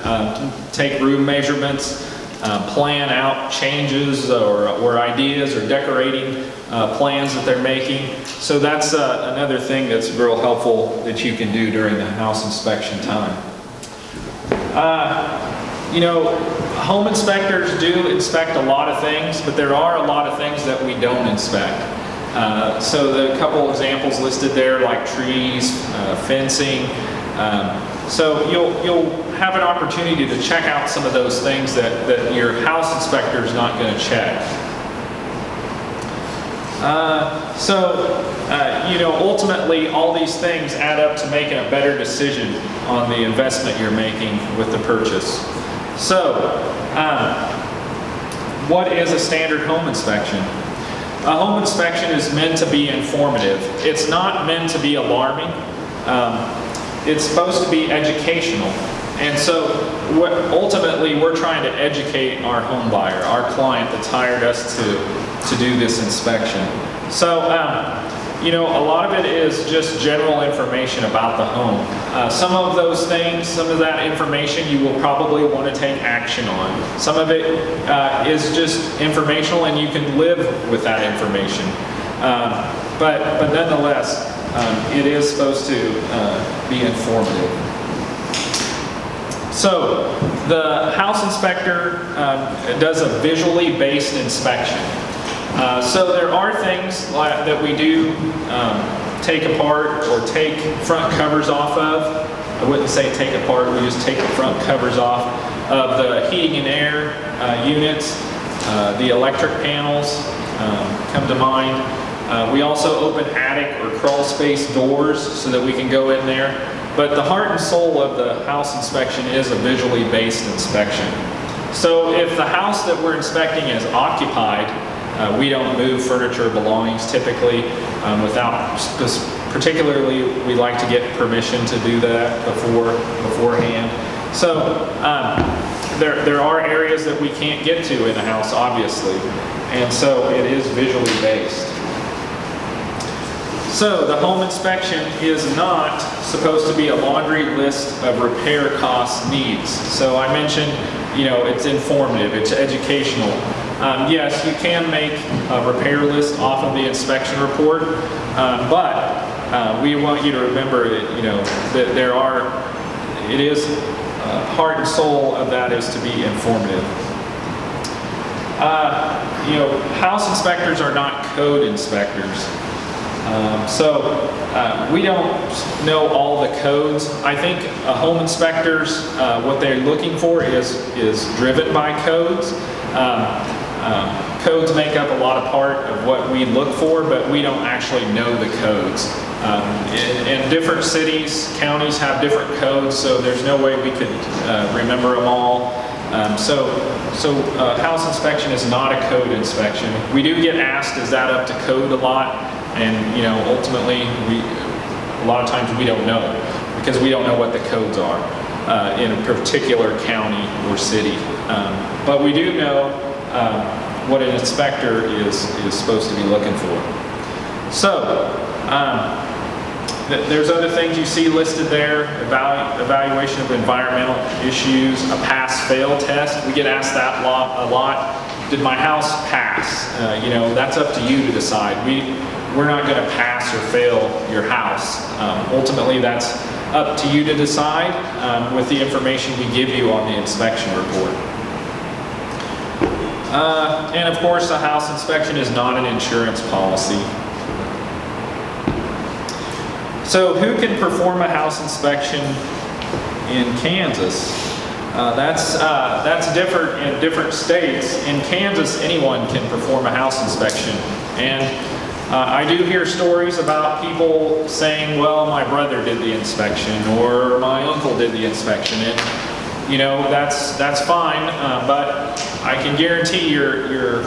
take room measurements, plan out changes or ideas or decorating plans that they're making. So that's another thing that's real helpful that you can do during the house inspection time. Home inspectors do inspect a lot of things, but there are a lot of things that we don't inspect. So the couple examples listed there, like trees, fencing. So you'll have an opportunity to check out some of those things that your house inspector is not going to check. Ultimately, all these things add up to making a better decision on the investment you're making with the purchase. So, what is a standard home inspection? A home inspection is meant to be informative. It's not meant to be alarming. It's supposed to be educational. And so, ultimately, we're trying to educate our home buyer, our client that's hired us to do this inspection. So, a lot of it is just general information about the home. Some of those things, some of that information you will probably want to take action on. Some of it is just informational and you can live with that information. But nonetheless, it is supposed to be informative. So, the house inspector does a visually based inspection. So there are things that we do take apart or take front covers off of. I wouldn't say take apart, we just take the front covers off of the heating and air units, the electric panels come to mind. We also open attic or crawl space doors so that we can go in there. But the heart and soul of the house inspection is a visually based inspection. So if the house that we're inspecting is occupied, we don't move furniture belongings typically particularly we like to get permission to do that beforehand. So there are areas that we can't get to in a house, obviously, and so it is visually based. So the home inspection is not supposed to be a laundry list of repair costs needs. So I mentioned, it's informative, it's educational. Yes, you can make a repair list off of the inspection report, but we want you to remember that it is heart and soul of that is to be informative. House inspectors are not code inspectors. We don't know all the codes. I think a home inspector's what they're looking for is driven by codes. Codes make up a lot of part of what we look for, but we don't actually know the codes. In different cities, counties have different codes, so there's no way we could remember them all. So house inspection is not a code inspection. We do get asked, is that up to code a lot? And ultimately, a lot of times we don't know, because we don't know what the codes are in a particular county or city. But we do know what an inspector is supposed to be looking for. So, there's other things you see listed there: evaluation of environmental issues, a pass-fail test. We get asked that a lot. Did my house pass? That's up to you to decide. We're not going to pass or fail your house. Ultimately, that's up to you to decide with the information we give you on the inspection report. And of course, a house inspection is not an insurance policy. So who can perform a house inspection in Kansas? That's different in different states. In Kansas, anyone can perform a house inspection. And I do hear stories about people saying, well, my brother did the inspection, or my uncle did the inspection. And that's fine, but I can guarantee your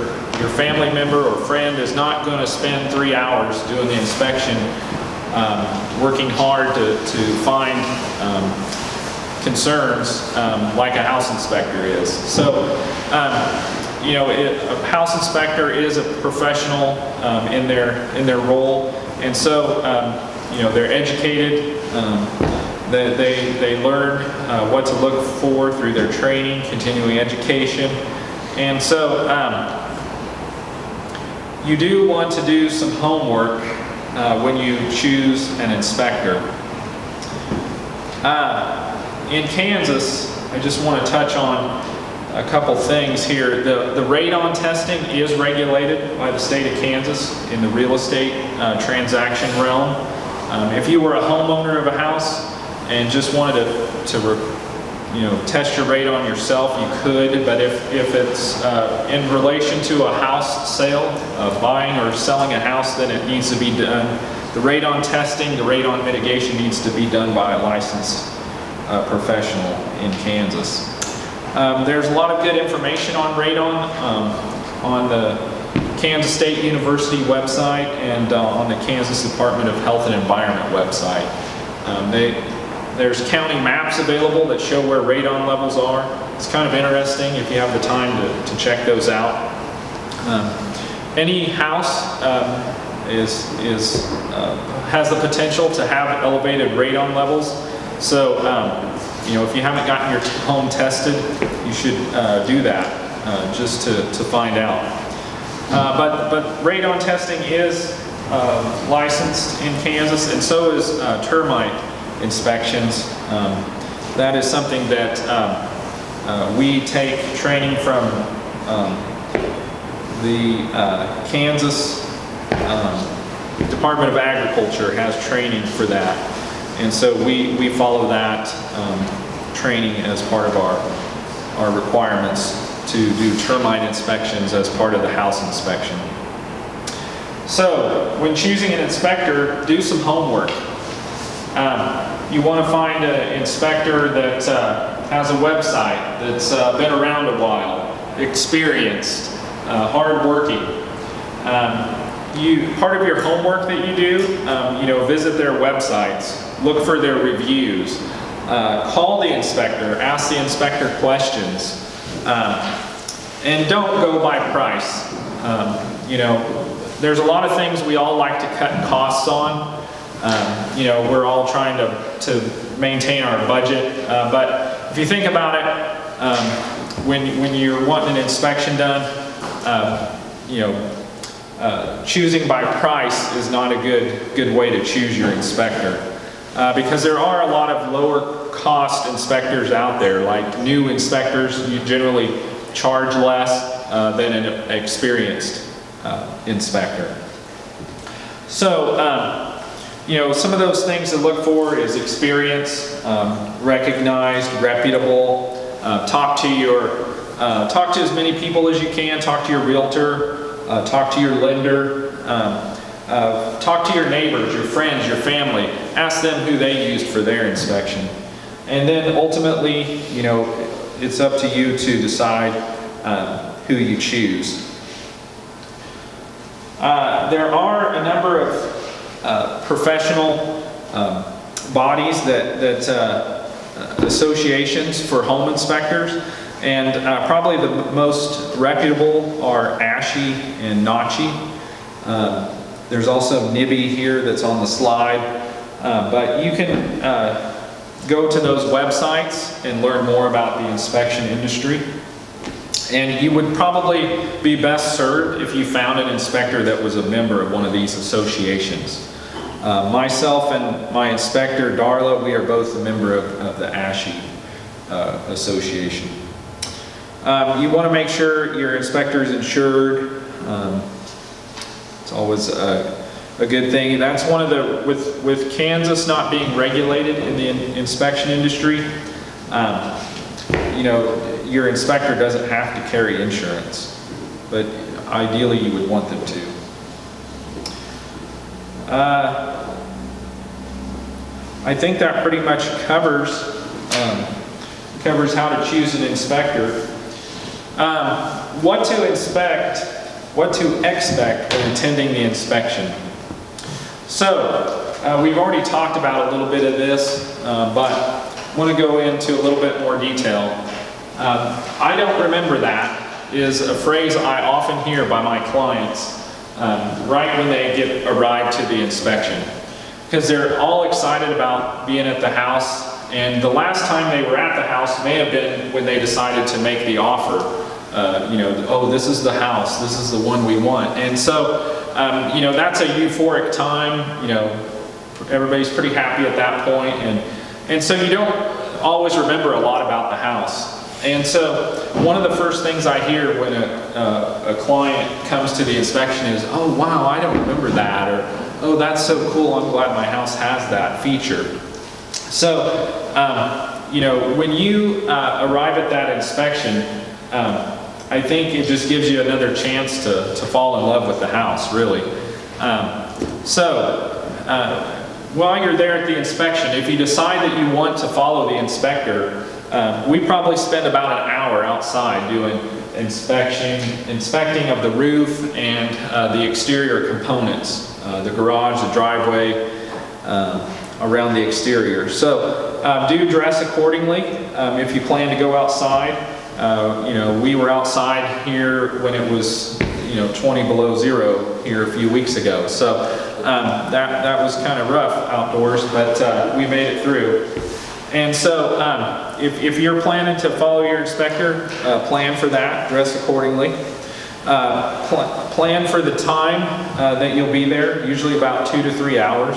family member or friend is not going to spend 3 hours doing the inspection, working hard to find concerns like a house inspector is. So, a house inspector is a professional in their role, and so they're educated. They learn what to look for through their training, continuing education, and so you do want to do some homework when you choose an inspector. In Kansas, I just want to touch on a couple things here. The radon testing is regulated by the state of Kansas in the real estate transaction realm. If you were a homeowner of a house and just wanted to test your radon yourself, you could, but if it's in relation to a house sale, buying or selling a house, then it needs to be done. The radon testing, the radon mitigation needs to be done by a licensed professional in Kansas. There's a lot of good information on radon on the Kansas State University website and on the Kansas Department of Health and Environment website. There's county maps available that show where radon levels are. It's kind of interesting if you have the time to check those out. Any house has the potential to have elevated radon levels. So, if you haven't gotten your home tested, you should do that just to find out. But radon testing is licensed in Kansas, and so is termite inspections. That is something that we take training from the Kansas Department of Agriculture has training for that. And so we follow that training as part of our requirements to do termite inspections as part of the house inspection. So when choosing an inspector, do some homework. You want to find an inspector that has a website, that's been around a while, experienced, hardworking. Part of your homework that you do, visit their websites, look for their reviews, call the inspector, ask the inspector questions, and don't go by price. There's a lot of things we all like to cut costs on. We're all trying to maintain our budget, but if you think about it, when you're wanting an inspection done, choosing by price is not a good way to choose your inspector, because there are a lot of lower cost inspectors out there. Like new inspectors, you generally charge less than an experienced inspector. So some of those things to look for is experience, recognized, reputable. Talk to your talk to as many people as you can. Talk to your realtor, talk to your lender, talk to your neighbors, your friends, your family. Ask them who they used for their inspection. And then ultimately, you know, it's up to you to decide who you choose. There are a number of professional bodies that associations for home inspectors, and probably the most reputable are ASHI and NACHI. There's also NIBI here that's on the slide, but you can go to those websites and learn more about the inspection industry. And you would probably be best served if you found an inspector that was a member of one of these associations. Myself and my inspector, Darla, we are both a member of the ASHI association. You want to make sure your inspector is insured. It's always a good thing. That's one of the, with Kansas not being regulated in the inspection industry, you know, your inspector doesn't have to carry insurance, but ideally you would want them to. I think that pretty much covers how to choose an inspector. What to expect when attending the inspection. So, we've already talked about a little bit of this, but I want to go into a little bit more detail. I don't remember that is a phrase I often hear by my clients right when they arrive to the inspection, because they're all excited about being at the house, and the last time they were at the house may have been when they decided to make the offer. You know, oh, this is the house, this is the one we want. And so, you know, that's a euphoric time. You know, everybody's pretty happy at that point, and so you don't always remember a lot about the house. And so one of the first things I hear when a client comes to the inspection is, oh wow, I don't remember that, or oh, that's so cool, I'm glad my house has that feature. So, you know, when you arrive at that inspection, I think it just gives you another chance to fall in love with the house, really. While you're there at the inspection, if you decide that you want to follow the inspector, we probably spend about an hour outside doing inspecting of the roof and the exterior components, the garage, the driveway, around the exterior. So do dress accordingly if you plan to go outside. You know, we were outside here when it was, you know, 20 below zero here a few weeks ago. So that was kind of rough outdoors, but we made it through. And so if you're planning to follow your inspector, plan for that, dress accordingly. Plan for the time that you'll be there, usually about 2 to 3 hours.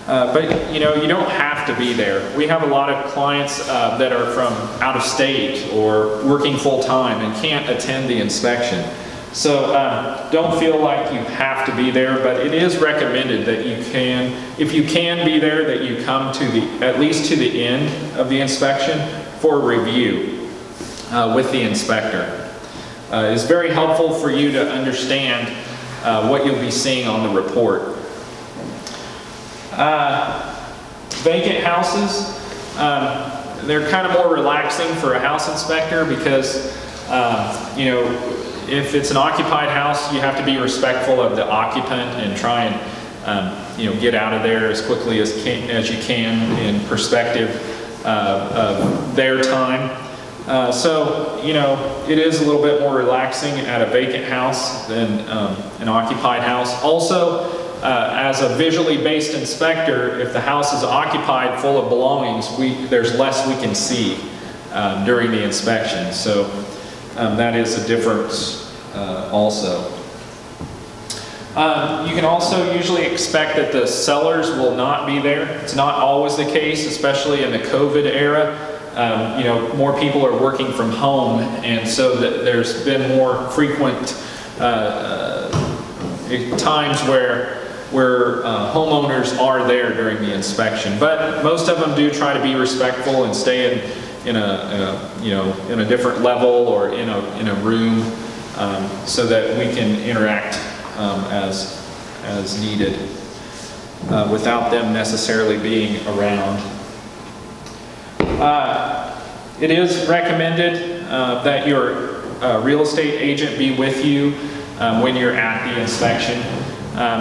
But you know, you don't have to be there. We have a lot of clients that are from out of state or working full-time and can't attend the inspection. So don't feel like you have to be there, but it is recommended that you can, if you can be there, that you come to at least to the end of the inspection for a review with the inspector. It's very helpful for you to understand what you'll be seeing on the report. Vacant houses, they're kind of more relaxing for a house inspector because, you know, if it's an occupied house, you have to be respectful of the occupant and try and, you know, get out of there as quickly as you can in perspective of their time. So, you know, it is a little bit more relaxing at a vacant house than an occupied house. Also, as a visually based inspector, if the house is occupied full of belongings, there's less we can see during the inspection. So that is a difference also. You can also usually expect that the sellers will not be there. It's not always the case, especially in the COVID era. You know, more people are working from home, and so there's been more frequent times where homeowners are there during the inspection. But most of them do try to be respectful and stay in a different level or in a room, so that we can interact as needed without them necessarily being around. It is recommended that your real estate agent be with you when you're at the inspection,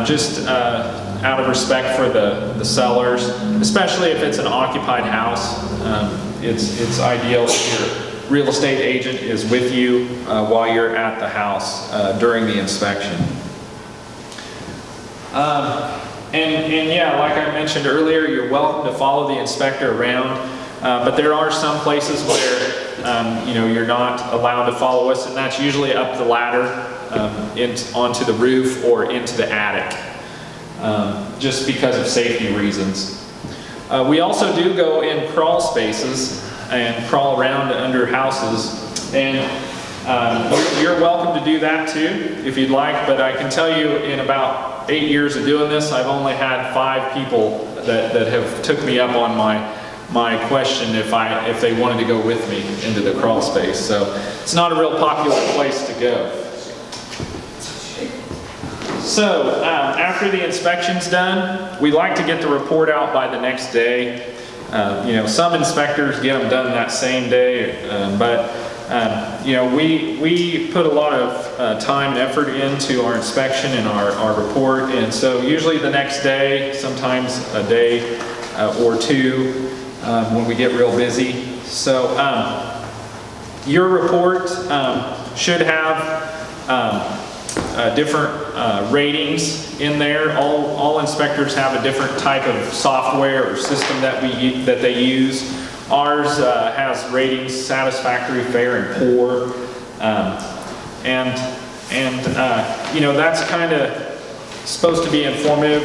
just out of respect for the sellers, especially if it's an occupied house. It's ideal if your real estate agent is with you while you're at the house during the inspection. And yeah, like I mentioned earlier, you're welcome to follow the inspector around, but there are some places where you're not allowed to follow us, and that's usually up the ladder onto the roof or into the attic, just because of safety reasons. We also do go in crawl spaces and crawl around under houses, and you're welcome to do that too if you'd like, but I can tell you in about 8 years of doing this, I've only had 5 people that have took me up on my question if they wanted to go with me into the crawl space. So it's not a real popular place to go. So after the inspection's done, we like to get the report out by the next day. Some inspectors get them done that same day, but we put a lot of time and effort into our inspection and our report, and so usually the next day, sometimes a day or two when we get real busy. So your report should have different ratings in there. All inspectors have a different type of software or system that they use. Ours has ratings: satisfactory, fair, and poor. That's kind of supposed to be informative.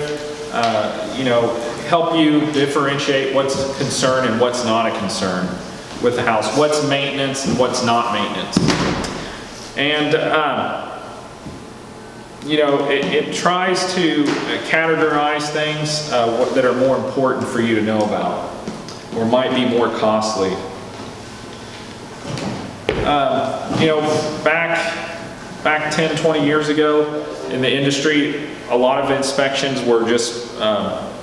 Help you differentiate what's a concern and what's not a concern with the house. What's maintenance and what's not maintenance. And it tries to categorize things that are more important for you to know about, or might be more costly. Back 10, 20 years ago in the industry, a lot of inspections were just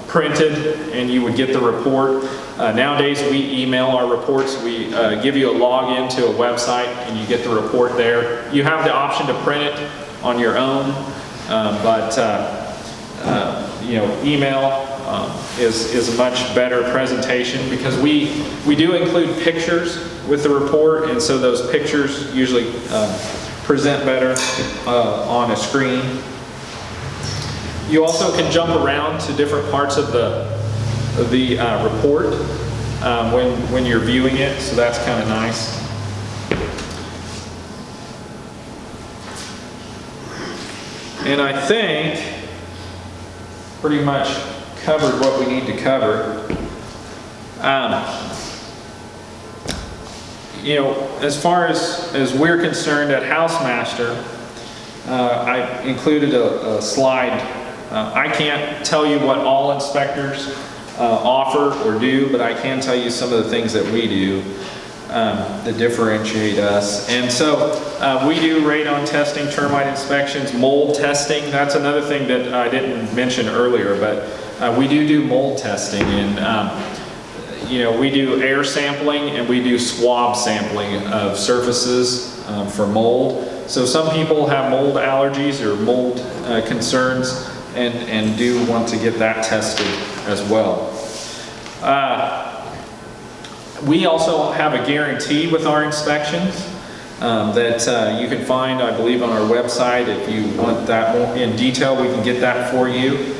printed and you would get the report. Nowadays we email our reports. We give you a login to a website and you get the report there. You have the option to print it on your own, but email is a much better presentation, because we do include pictures with the report, and so those pictures usually present better on a screen. You also can jump around to different parts of the report when you're viewing it, so that's kind of nice. And I think pretty much covered what we need to cover. As far as we're concerned at HouseMaster, I included a slide. I can't tell you what all inspectors offer or do, but I can tell you some of the things that we do that differentiate us. And so we do radon testing, termite inspections, mold testing. That's another thing that I didn't mention earlier, but we do mold testing, and we do air sampling and we do swab sampling of surfaces for mold. So some people have mold allergies or mold concerns, and do want to get that tested as well. We also have a guarantee with our inspections that you can find, I believe, on our website. If you want that more in detail, we can get that for you.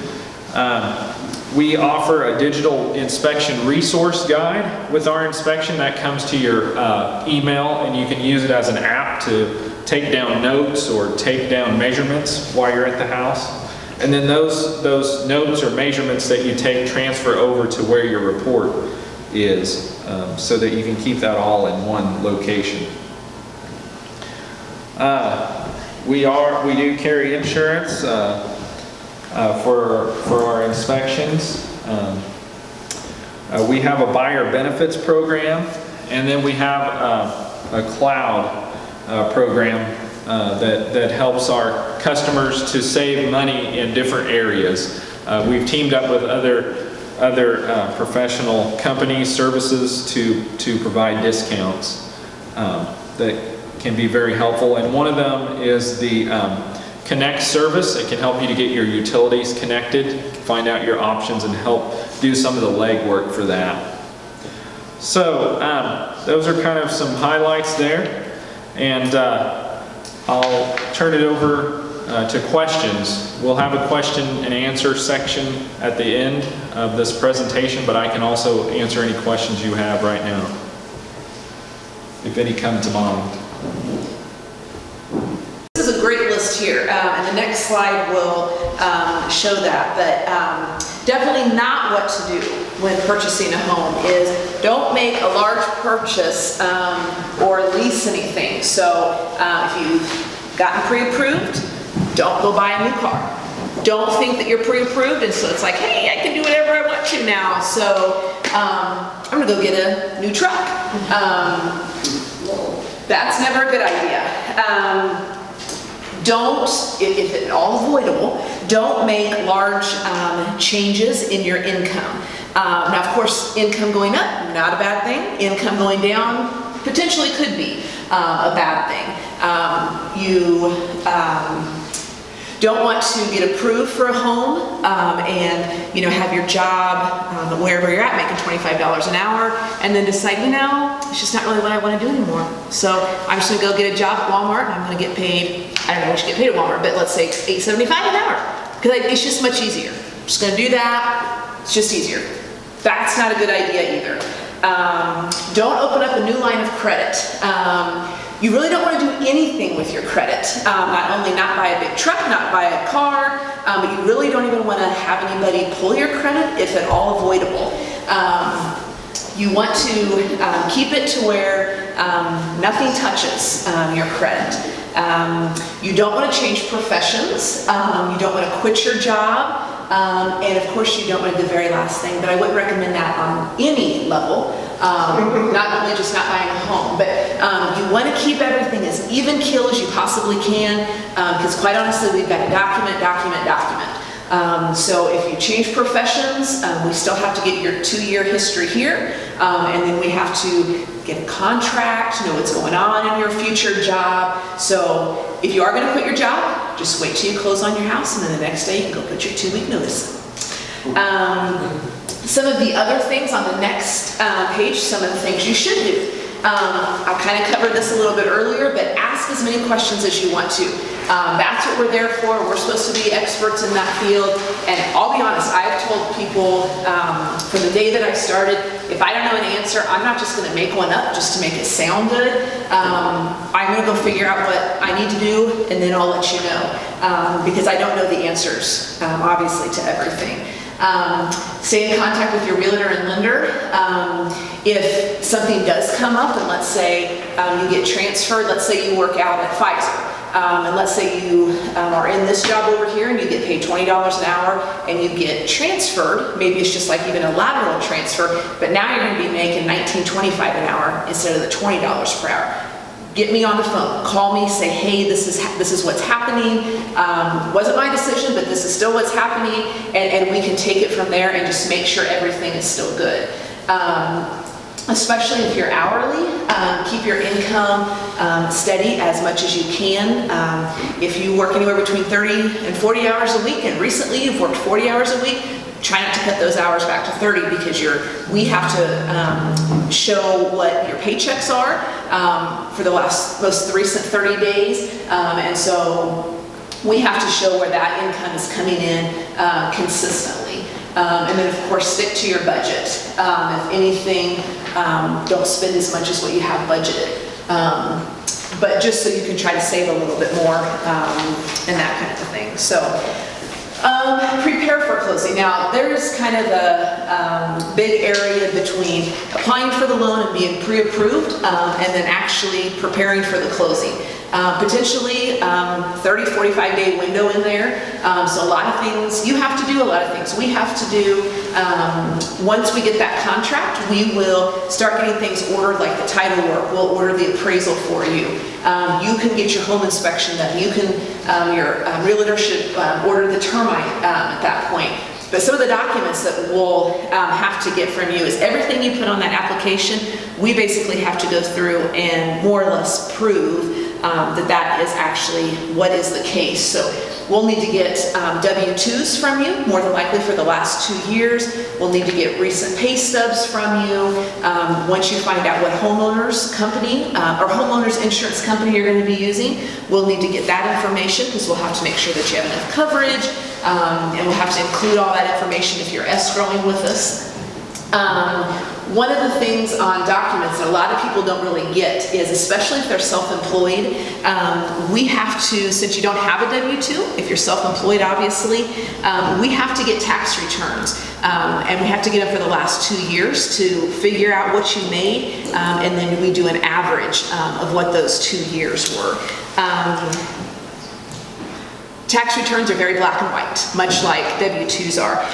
We offer a digital inspection resource guide with our inspection that comes to your email, and you can use it as an app to take down notes or take down measurements while you're at the house. And then those notes or measurements that you take transfer over to where your report is, so that you can keep that all in one location. We do carry insurance for our inspections. We have a buyer benefits program And then we have a cloud program that helps our customers to save money in different areas. We've teamed up with other professional companies, services to provide discounts that can be very helpful. And one of them is the Connect service. It can help you to get your utilities connected, find out your options, and help do some of the legwork for that. So those are kind of some highlights there, and I'll turn it over to questions. We'll have a question and answer section at the end of this presentation, but I can also answer any questions you have right now, if any come to mind. This is a great list here, and the next slide will show that, but definitely not what to do when purchasing a home is don't make a large purchase or lease anything. So if you've gotten pre-approved, don't go buy a new car. Don't think that you're pre-approved and so it's like, hey, I can do whatever I want to now, so I'm gonna go get a new truck. That's never a good idea. Don't, if at all avoidable, don't make large changes in your income. Now, of course, income going up, not a bad thing. Income going down, potentially could be a bad thing. You don't want to get approved for a home and have your job wherever you're at making $25 an hour and then decide, it's just not really what I want to do anymore. So I'm just going to go get a job at Walmart and I'm going to get paid, I don't know what you get paid at Walmart, but let's say $8.75 an hour because it's just much easier. I'm just going to do that. It's just easier. That's not a good idea either. Don't open up a new line of credit. You really don't want to do anything with your credit. Not only not buy a big truck, not buy a car, but you really don't even want to have anybody pull your credit if at all avoidable. You want to keep it to where nothing touches your credit. You don't want to change professions. You don't want to quit your job. And of course you don't want to do the very last thing, but I wouldn't recommend that on any level. Not only just not buying a home, but you want to keep everything as even keel as you possibly can, because quite honestly, we've got to document. So if you change professions, we still have to get your 2-year history here, and then we have to get a contract, know what's going on in your future job. So if you are going to quit your job, just wait till you close on your house, and then the next day you can go put your 2-week notice. Some of the other things on the next page, some of the things you should do. I kind of covered this a little bit earlier, but ask as many questions as you want to. That's what we're there for. We're supposed to be experts in that field. And I'll be honest, I've told people from the day that I started, if I don't know an answer, I'm not just going to make one up just to make it sound good. I'm going to go figure out what I need to do, and then I'll let you know. Because I don't know the answers, obviously, to everything. Stay in contact with your realtor and lender. If something does come up, and let's say you get transferred, let's say you work out at Pfizer, and let's say you are in this job over here and you get paid $20 an hour and you get transferred, maybe it's just like even a lateral transfer, but now you're going to be making $19.25 an hour instead of the $20 per hour. Get me on the phone, call me, say, hey, this is what's happening. Wasn't my decision, but this is still what's happening, and we can take it from there and just make sure everything is still good. Especially if you're hourly, keep your income steady as much as you can. If you work anywhere between 30 and 40 hours a week, and recently you've worked 40 hours a week, try not to cut those hours back to 30 because we have to show what your paychecks are for the most recent 30 days. And so we have to show where that income is coming in consistently. And then of course stick to your budget. If anything, don't spend as much as what you have budgeted. But just so you can try to save a little bit more and that kind of thing. So prepare for closing. Now there's kind of a big area between applying for the loan and being pre-approved and then actually preparing for the closing. Potentially 30, 45-day window in there. So a lot of things, you have to do a lot of things. We have to do, once we get that contract, we will start getting things ordered like the title work. We'll order the appraisal for you. You can get your home inspection done. You can, your realtor should order the termite at that point. But some of the documents that we'll have to get from you is everything you put on that application, we basically have to go through and more or less prove that that is actually what is the case. So we'll need to get W-2s from you, more than likely for the last 2 years. We'll need to get recent pay stubs from you. Once you find out what homeowners company or homeowners insurance company you're going to be using, we'll need to get that information because we'll have to make sure that you have enough coverage. And we'll have to include all that information if you're escrowing with us. One of the things on documents that a lot of people don't really get is, especially if they're self-employed, we have to, since you don't have a W-2, if you're self-employed obviously, we have to get tax returns. And we have to get them for the last 2 years to figure out what you made, and then we do an average of what those 2 years were. Tax returns are very black and white, much like W-2s are.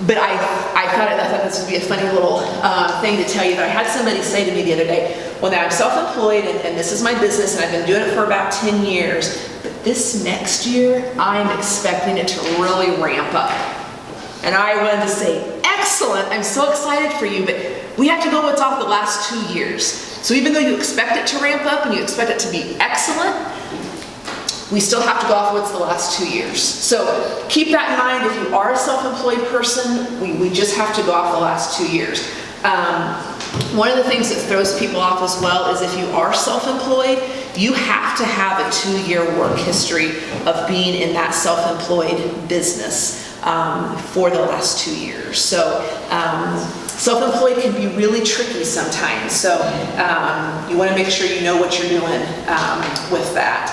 But I thought this would be a funny little thing to tell you that I had somebody say to me the other day, well, now I'm self-employed and this is my business and I've been doing it for about 10 years, but this next year I'm expecting it to really ramp up. And I wanted to say, excellent, I'm so excited for you, but we have to go what's off the last 2 years. So even though you expect it to ramp up and you expect it to be excellent, we still have to go off what's the last 2 years. So keep that in mind. If you are a self-employed person, we just have to go off the last 2 years. One of the things that throws people off as well is if you are self-employed, you have to have a 2-year work history of being in that self-employed business for the last 2 years. So self-employed can be really tricky sometimes. So you want to make sure you know what you're doing with that.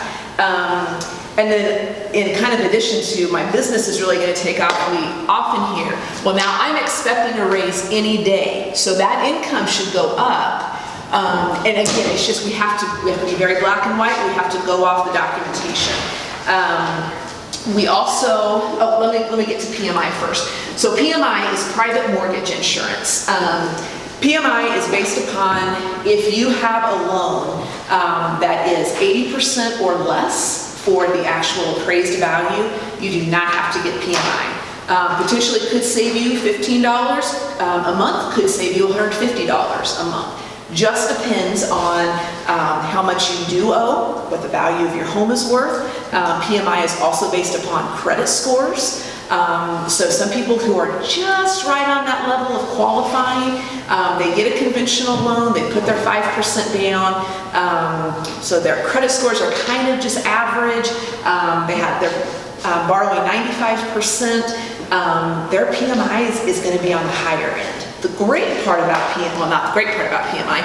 And then in kind of addition to my business is really going to take off, we often hear, well, now I'm expecting a raise any day. So that income should go up. And again, it's just we have to be very black and white. We have to go off the documentation. We also, let me get to PMI first. So PMI is private mortgage insurance. PMI is based upon if you have a loan that is 80% or less for the actual appraised value, you do not have to get PMI. Potentially could save you $15 a month, could save you $150 a month. Just depends on how much you do owe, what the value of your home is worth. PMI is also based upon credit scores. So some people who are just right on that level of qualifying, they get a conventional loan, they put their 5% down, so their credit scores are kind of just average. They're borrowing 95%. Their PMI is going to be on the higher end. The great part about PMI, well, not the great part about PMI,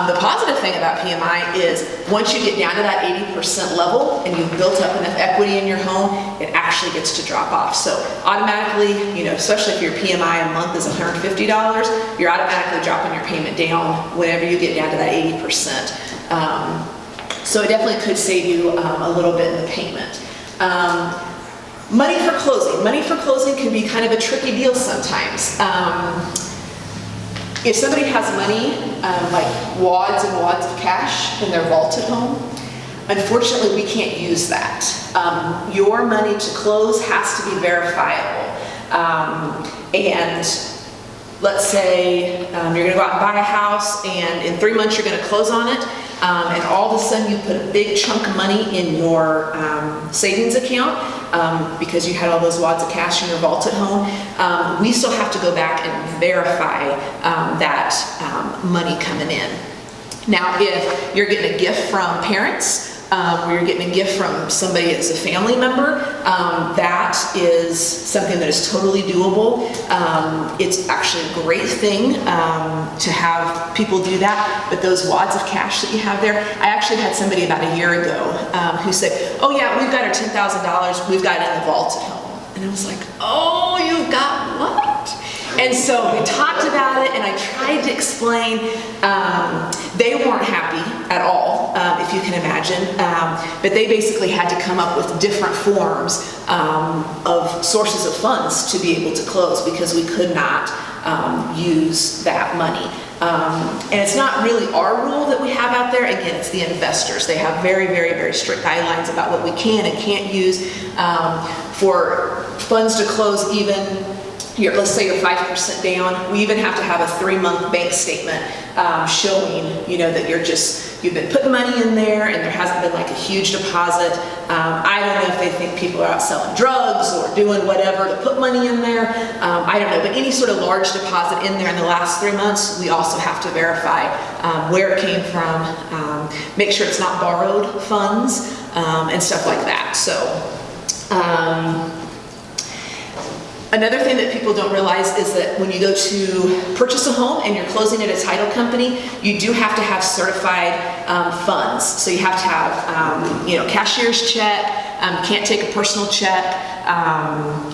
the positive thing about PMI is once you get down to that 80% level and you've built up enough equity in your home, it actually gets to drop off. So automatically, especially if your PMI a month is $150, you're automatically dropping your payment down whenever you get down to that 80%. So it definitely could save you a little bit in the payment. Money for closing. Money for closing can be kind of a tricky deal sometimes. If somebody has money, like wads and wads of cash in their vault at home, unfortunately we can't use that. Your money to close has to be verifiable. And let's say you're going to go out and buy a house and in 3 months you're going to close on it, and all of a sudden you put a big chunk of money in your savings account because you had all those wads of cash in your vault at home. We still have to go back and verify that money coming in. Now, if you're getting a gift from parents, or you're getting a gift from somebody that's a family member, that is something that is totally doable. It's actually a great thing to have people do that, but those wads of cash that you have there, I actually had somebody about a year ago who said, oh yeah, we've got our $10,000, we've got it in the vault at home. And I was like, oh, you've got what? And so we talked about it, and I tried to explain. They weren't happy at all, if you can imagine. But they basically had to come up with different forms of sources of funds to be able to close, because we could not use that money. And it's not really our rule that we have out there. Again, it's the investors. They have very, very, very strict guidelines about what we can and can't use for funds to close. Even let's say you're 5% down, we even have to have a 3-month bank statement showing, that you've been putting money in there and there hasn't been like a huge deposit. I don't know if they think people are out selling drugs or doing whatever to put money in there. I don't know, but any sort of large deposit in there in the last 3 months, we also have to verify where it came from, make sure it's not borrowed funds, and stuff like that. So, another thing that people don't realize is that when you go to purchase a home and you're closing at a title company, you do have to have certified funds. So you have to have, cashier's check, can't take a personal check,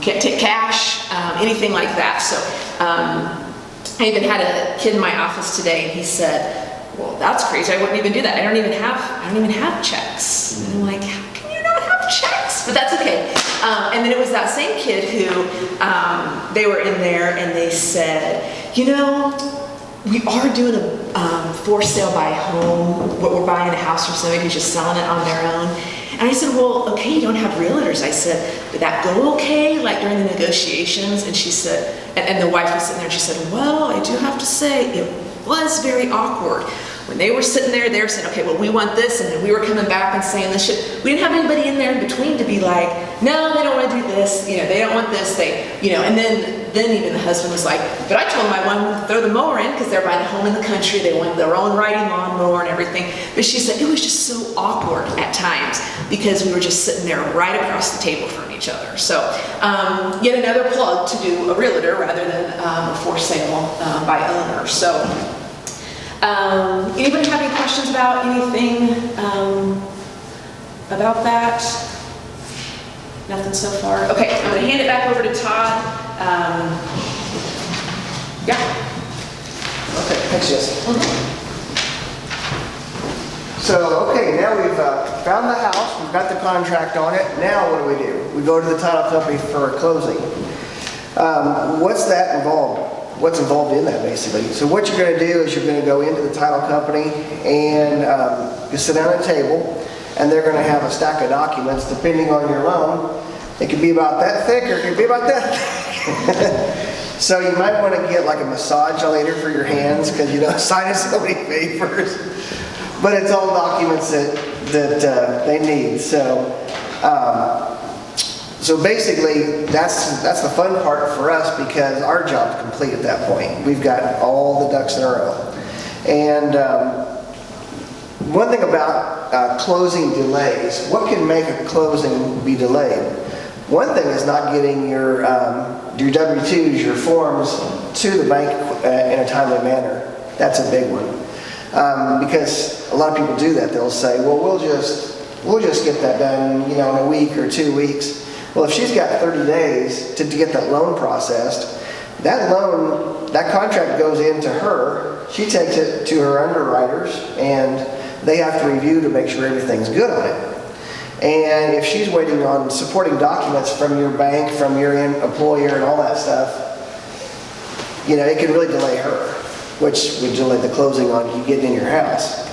can't take cash, anything like that. So I even had a kid in my office today, and he said, "Well, that's crazy. I wouldn't even do that. I don't even have checks." And I'm like, "How can you not have checks?" But that's okay. And then it was that same kid who, they were in there and they said, we are doing a for sale by home, we're buying a house from somebody who's just selling it on their own. And I said, well, okay, you don't have realtors. I said, did that go okay, like during the negotiations? And she said, and the wife was sitting there and she said, well, I do have to say, it was very awkward. When they were sitting there, they were saying, okay, well, we want this, and then we were coming back and saying this shit. We didn't have anybody in there in between to be like, no, they don't want to do this, they don't want this, and then even the husband was like, but I told my one to throw the mower in because they're buying a home in the country, they want their own riding lawnmower and everything. But she said it was just so awkward at times because we were just sitting there right across the table from each other. So yet another plug to do a realtor rather than a for sale by owner. So. Anybody have any questions about anything about that? Nothing so far? Okay, I'm going to hand it back over to Todd. Yeah. Okay, thanks, Jessi. So, okay, now we've found the house, we've got the contract on it. Now what do? We go to the title company for a closing. What's that involved? What's involved in that, basically? So what you're going to do is you're going to go into the title company and you sit down at a table, and they're going to have a stack of documents depending on your loan. It could be about that thick or it could be about that thick. So you might want to get like a massage later for your hands because signing so many papers. But it's all documents that they need. So basically, that's the fun part for us because our job's complete at that point. We've got all the ducks in a row. And one thing about closing delays, what can make a closing be delayed? One thing is not getting your W-2s, your forms, to the bank in a timely manner. That's a big one. Because a lot of people do that. They'll say, well, we'll just get that done, in a week or 2 weeks. Well, if she's got 30 days to get that loan processed, that contract goes into her. She takes it to her underwriters, and they have to review to make sure everything's good on it. And if she's waiting on supporting documents from your bank, from your employer, and all that stuff, it can really delay her, which would delay the closing on you getting in your house.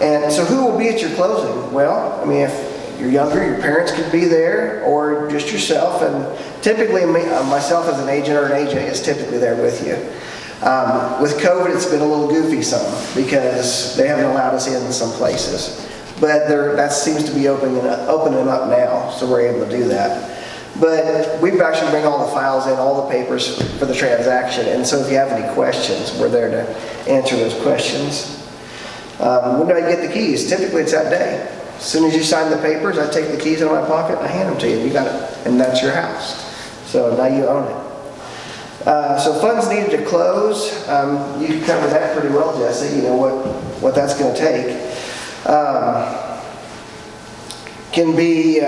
And so who will be at your closing? Well, if you're younger, your parents could be there, or just yourself. And typically, myself as an agent or an agent is typically there with you. With COVID, it's been a little goofy some because they haven't allowed us in some places. But that seems to be opening up now, so we're able to do that. But we actually bring all the files in, all the papers for the transaction. And so if you have any questions, we're there to answer those questions. When do I get the keys? Typically, it's that day. As soon as you sign the papers, I take the keys out of my pocket, I hand them to you, you got it. And that's your house. So now you own it. So funds needed to close, you covered that pretty well, Jessi, what that's going to take. Can be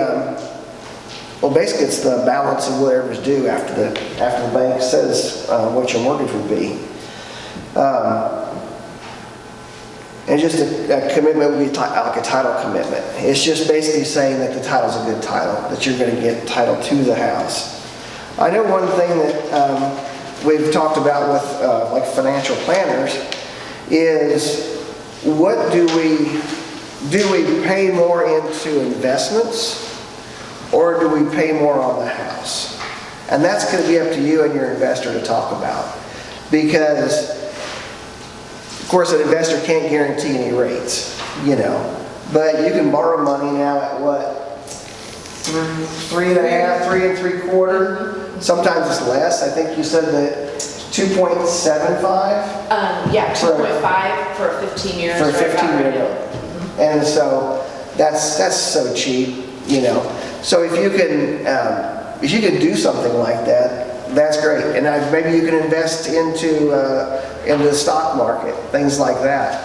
Well, basically, it's the balance of whatever's due after the bank says what your mortgage would be. And just a commitment would be like a title commitment. It's just basically saying that the title's a good title, that you're going to get title to the house. I know one thing that we've talked about with like financial planners is what do we pay more into investments, or do we pay more on the house? And that's going to be up to you and your investor to talk about. Because, of course, an investor can't guarantee any rates, you know. But you can borrow money now at what? 3.5, 3 3/4. Sometimes it's less. I think you said that 2.75? Yeah, 2.5 for a 15-year. For a 15-year note. And so that's so cheap, you know. So if you can do something like that, that's great. And maybe you can invest into the stock market, things like that.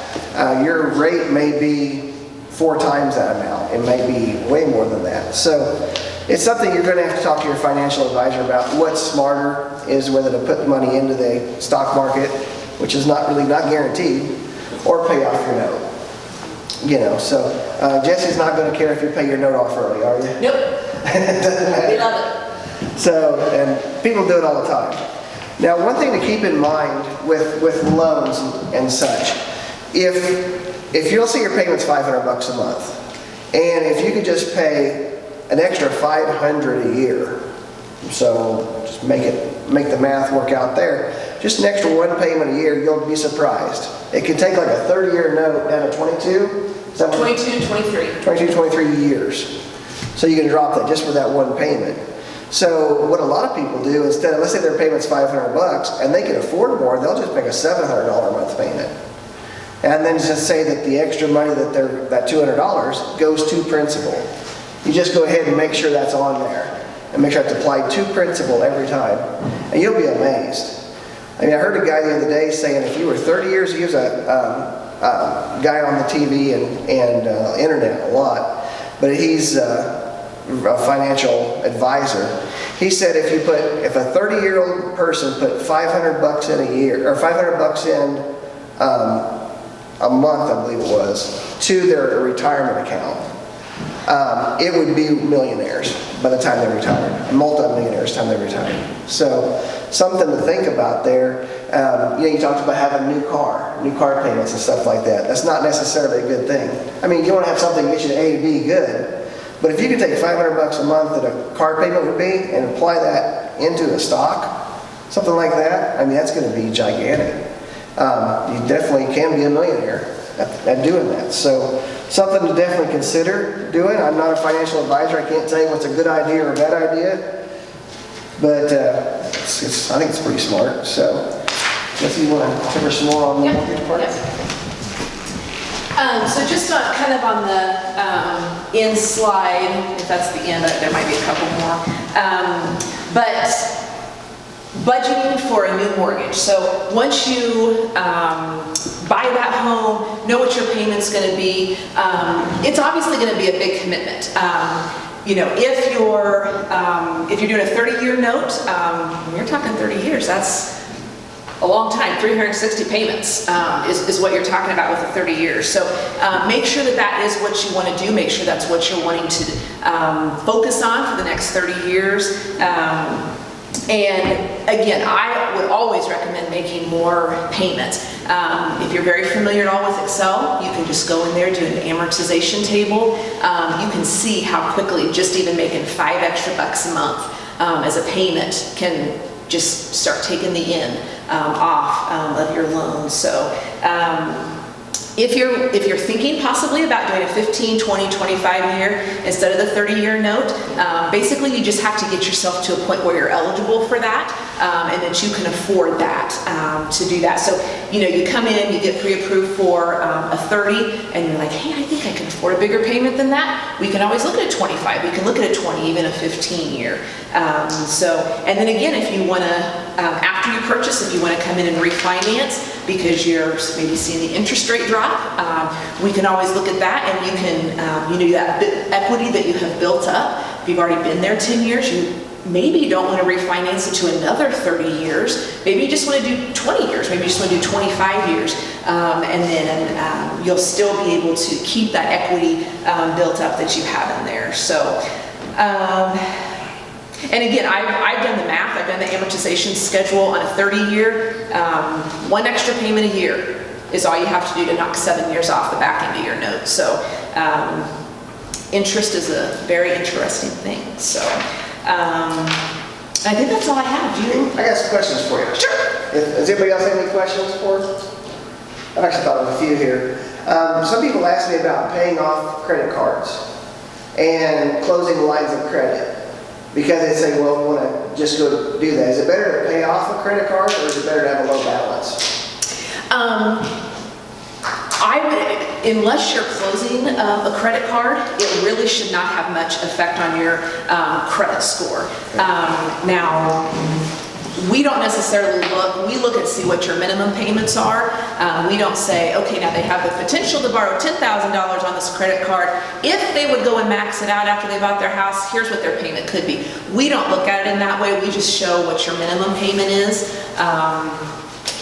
Your rate may be 4 times that amount. It may be way more than that. So it's something you're going to have to talk to your financial advisor about. What's smarter is whether to put money into the stock market, which is not guaranteed, or pay off your note. You know, so Jessi's not going to care if you pay your note off early, are you? Nope. It doesn't matter. We love it. So, and people do it all the time. Now, one thing to keep in mind with loans and such, if you'll see your payment's $500 a month, and if you could just pay an extra $500 a year, so just make the math work out there, just an extra one payment a year, you'll be surprised. It could take like a 30-year note down to 22? 22, 23. 22, 23 years. So you can drop that just for that one payment. So what a lot of people do, instead of, let's say their payment's $500 and they can afford more, they'll just make a $700 a month payment. And then just say that the extra money that $200 goes to principal. You just go ahead and make sure that's on there. And make sure it's applied to principal every time. And you'll be amazed. I mean, I heard a guy the other day saying if you were 30 years, he was a guy on the TV and internet a lot, but he's a financial advisor. He said if a 30-year-old person put $500 in a year, or $500 in a month, I believe it was, to their retirement account, it would be millionaires by the time they retired, multi-millionaires by the time they retired. So something to think about there. You talked about having a new car payments and stuff like that. That's not necessarily a good thing. I mean, you want to have something that gets you to A to B, good. But if you could take $500 a month that a car payment would be and apply that into a stock, something like that, I mean, that's going to be gigantic. You definitely can be a millionaire at doing that. So something to definitely consider doing. I'm not a financial advisor. I can't tell you what's a good idea or a bad idea. But I think it's pretty smart. So, Jessi, you want to cover some more on the mortgage part? So just kind of on the end slide, if that's the end, there might be a couple more. But budgeting for a new mortgage. So once you buy that home, know what your payment's going to be, it's obviously going to be a big commitment. If you're doing a 30-year note, when you're talking 30 years, that's a long time. 360 payments is what you're talking about with the 30 years. So make sure that is what you want to do. Make sure that's what you're wanting to focus on for the next 30 years. And again, I would always recommend making more payments. If you're very familiar at all with Excel, you can just go in there, do an amortization table. You can see how quickly just even making $5 extra a month as a payment can just start taking the end off of your loan. So if you're thinking possibly about doing a 15, 20, 25 year instead of the 30-year note, basically you just have to get yourself to a point where you're eligible for that and that you can afford that to do that. So, you come in, you get pre-approved for a 30 and you're like, hey, I think I can afford a bigger payment than that. We can always look at a 25. We can look at a 20, even a 15 year. And then again, if you want to, after you purchase, if you want to come in and refinance because you're maybe seeing the interest rate drop, we can always look at that and you can, that equity that you have built up, If you've already been there 10 years, you maybe don't want to refinance it to another 30 years. Maybe you just want to do 20 years. Maybe you just want to do 25 years. And then you'll still be able to keep that equity built up that you have in there. So, and again, I've done the math. I've done the amortization schedule on a 30-year. One extra payment a year is all you have to do to knock 7 years off the back end of your note. So interest is a very interesting thing. So I think that's all I have. Do you? I got some questions for you. Sure. Does anybody else have any questions for us? I've actually thought of a few here. Some people ask me about paying off credit cards and closing lines of credit because they say, well, we want to just go do that. Is it better to pay off a credit card or is it better to have a low balance? I would, unless you're closing a credit card, it really should not have much effect on your credit score. Now, we don't necessarily we look and see what your minimum payments are. We don't say, okay, now they have the potential to borrow $10,000 on this credit card. If they would go and max it out after they bought their house, here's what their payment could be. We don't look at it in that way. We just show what your minimum payment is.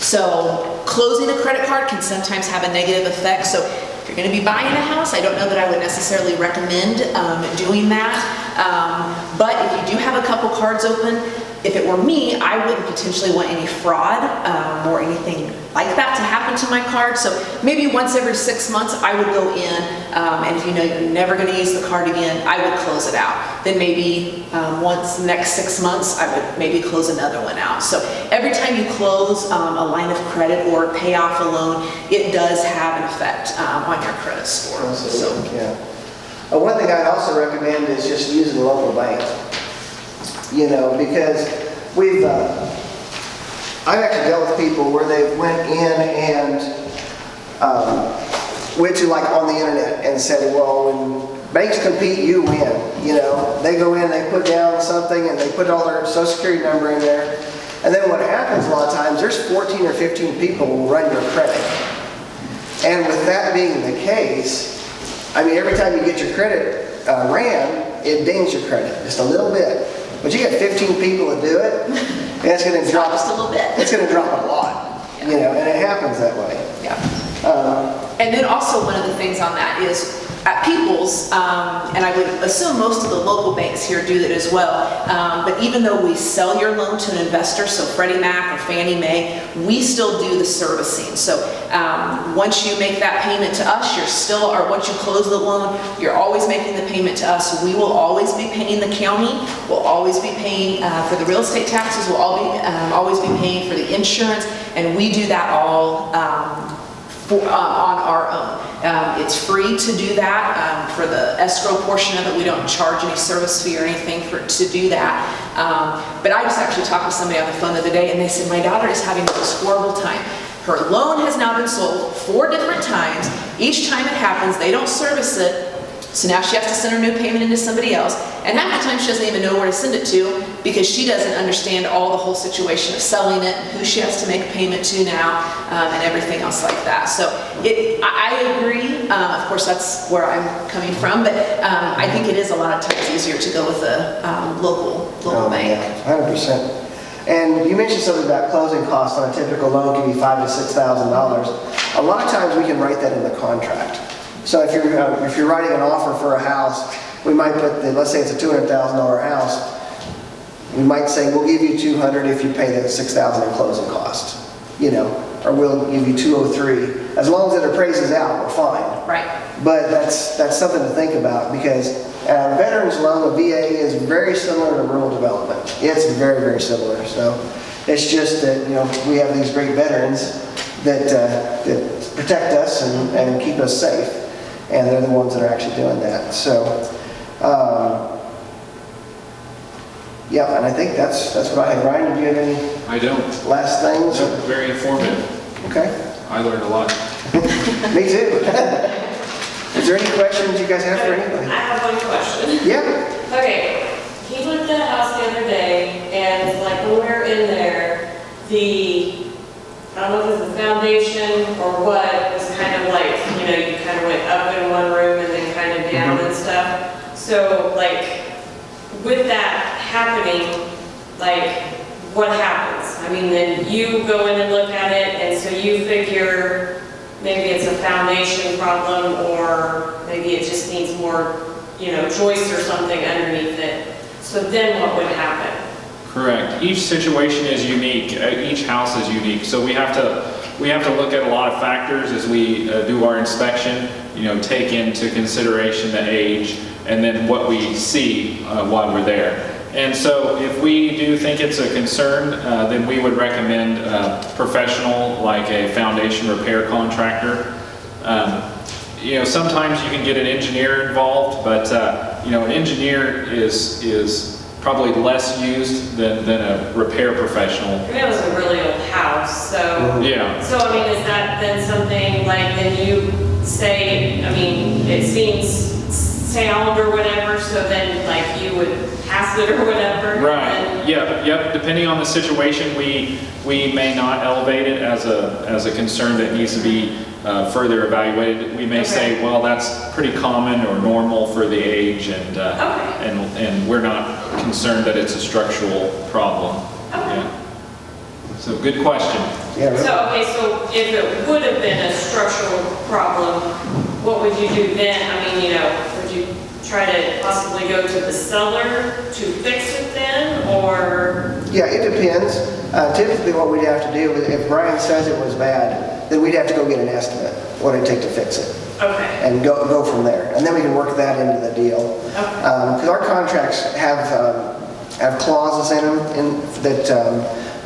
So closing a credit card can sometimes have a negative effect. So if you're going to be buying a house, I don't know that I would necessarily recommend doing that. But if you do have a couple cards open, if it were me, I wouldn't potentially want any fraud or anything like that to happen to my card. So maybe once every 6 months, I would go in, and if you know you're never going to use the card again, I would close it out. Then maybe once the next 6 months, I would maybe close another one out. So every time you close a line of credit or pay off a loan, it does have an effect on your credit score. So yeah. One thing I'd also recommend is just using a local bank. You know, because I've actually dealt with people where they went in and went to like on the internet and said, well, when banks compete, you win. You know, they go in, they put down something and they put all their social security number in there. And then what happens a lot of times, there's 14 or 15 people who will run your credit. And with that being the case, I mean, every time you get your credit ran, it dings your credit just a little bit. But you get 15 people to do it, and it's going to drop just a little bit. It's going to drop a lot, yeah. You know, and it happens that way. Yeah. And then also one of the things on that is at People's, and I would assume most of the local banks here do that as well, but even though we sell your loan to an investor, so Freddie Mac or Fannie Mae, we still do the servicing. So once you make that payment to us, or once you close the loan, you're always making the payment to us. We will always be paying the county, we'll always be paying for the real estate taxes, we'll always be paying for the insurance, and we do that all on our own. It's free to do that. For the escrow portion of it, we don't charge any service fee or anything to do that. But I just actually talked with somebody on the phone the other day, and they said, my daughter is having this horrible time. Her loan has now been sold 4 different times. Each time it happens, they don't service it. So now she has to send her new payment into somebody else. And half the time she doesn't even know where to send it to because she doesn't understand all the whole situation of selling it, who she has to make a payment to now, and everything else like that. So I agree. Of course, that's where I'm coming from. But I think it is a lot of times easier to go with a local bank. Yeah, 100%. And you mentioned something about closing costs on a typical loan can be $5,000 to $6,000. A lot of times we can write that in the contract. So if you're writing an offer for a house, we might put, let's say it's a $200,000 house, we might say we'll give you $200 if you pay the $6,000 in closing costs, you know, or we'll give you $203. As long as it appraises out, we're fine. Right. But that's something to think about because veterans loan, the VA, is very similar to rural development. It's very, very similar. So it's just that, you know, we have these great veterans that protect us and keep us safe. And they're the ones that are actually doing that. So, yeah, and I think that's what I had. Ryan, did you have any I don't. last things? No, very informative. Okay. I learned a lot. Me too. Is there any questions you guys have for anybody? I have one question. Yeah. Okay, he looked at a house the other day, and like when we were in there, I don't know if it was the foundation or what, was kind of like, you know, you kind of went up in one room and then kind of down and stuff. So like, with that happening, like, what happens? I mean, then you go in and look at it, and so you figure maybe it's a foundation problem, or maybe it just needs more, joist or something underneath it. So then what would happen? Correct. Each situation is unique. Each house is unique. So we have to look at a lot of factors as we do our inspection. Take into consideration the age and then what we see while we're there. And so if we do think it's a concern, then we would recommend a professional like a foundation repair contractor. Sometimes you can get an engineer involved, but an engineer is probably less used than a repair professional. It was a really old house, so. Yeah. So, I mean, is that then something like, then you say, it seems sound or whatever, so then like you would pass it or whatever? Right, yep. Depending on the situation, we may not elevate it as a concern that needs to be further evaluated. We may say, well, that's pretty common or normal for the age, and we're not concerned that it's a structural problem. Okay. Yeah. So good question. Yeah, really. So if it would have been a structural problem, what would you do then? Would you try to possibly go to the seller to fix it then, or? Yeah, it depends. Typically what we'd have to do, if Brian says it was bad, then we'd have to go get an estimate, what it'd take to fix it. Okay. And go from there. And then we can work that into the deal. Okay. Because our contracts have clauses in them that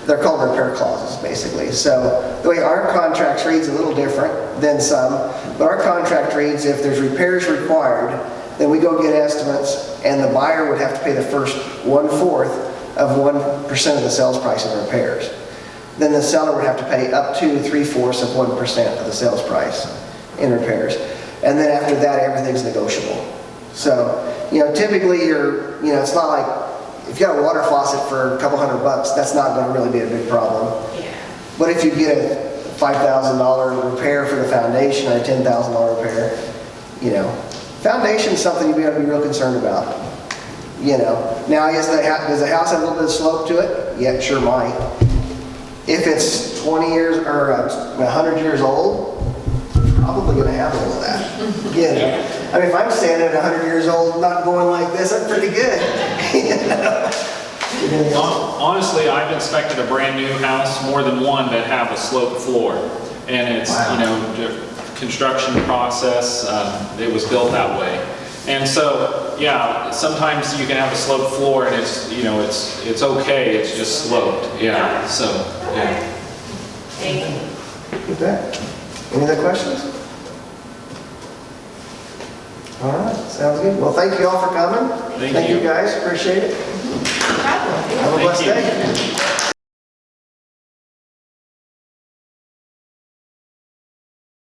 they're called repair clauses, basically. So the way our contracts reads a little different than some, but our contract reads if there's repairs required, then we go get estimates, and the buyer would have to pay the first 1/4 of 1% of the sales price of repairs. Then the seller would have to pay up to 3/4 of 1% of the sales price in repairs. And then after that, everything's negotiable. So, typically it's not like, if you got a water faucet for a couple $100, that's not going to really be a big problem. Yeah. But if you get a $5,000 repair for the foundation or a $10,000 repair, foundation's something you got to be real concerned about. Now does the house have a little bit of slope to it? Yeah, it sure might. If it's 20 years or 100 years old, probably going to have all of that. If I'm standing at 100 years old, not going like this, I'm pretty good. Honestly, I've inspected a brand new house, more than one, that have a sloped floor. And it's, construction process, it was built that way. And so, sometimes you can have a sloped floor and it's, it's okay, it's just sloped. Yeah, so, yeah. Thank you. You bet. Any other questions? All right, sounds good. Well, thank you all for coming. Thank you. You guys, appreciate it. No problem. Have a blessed Thank you. day.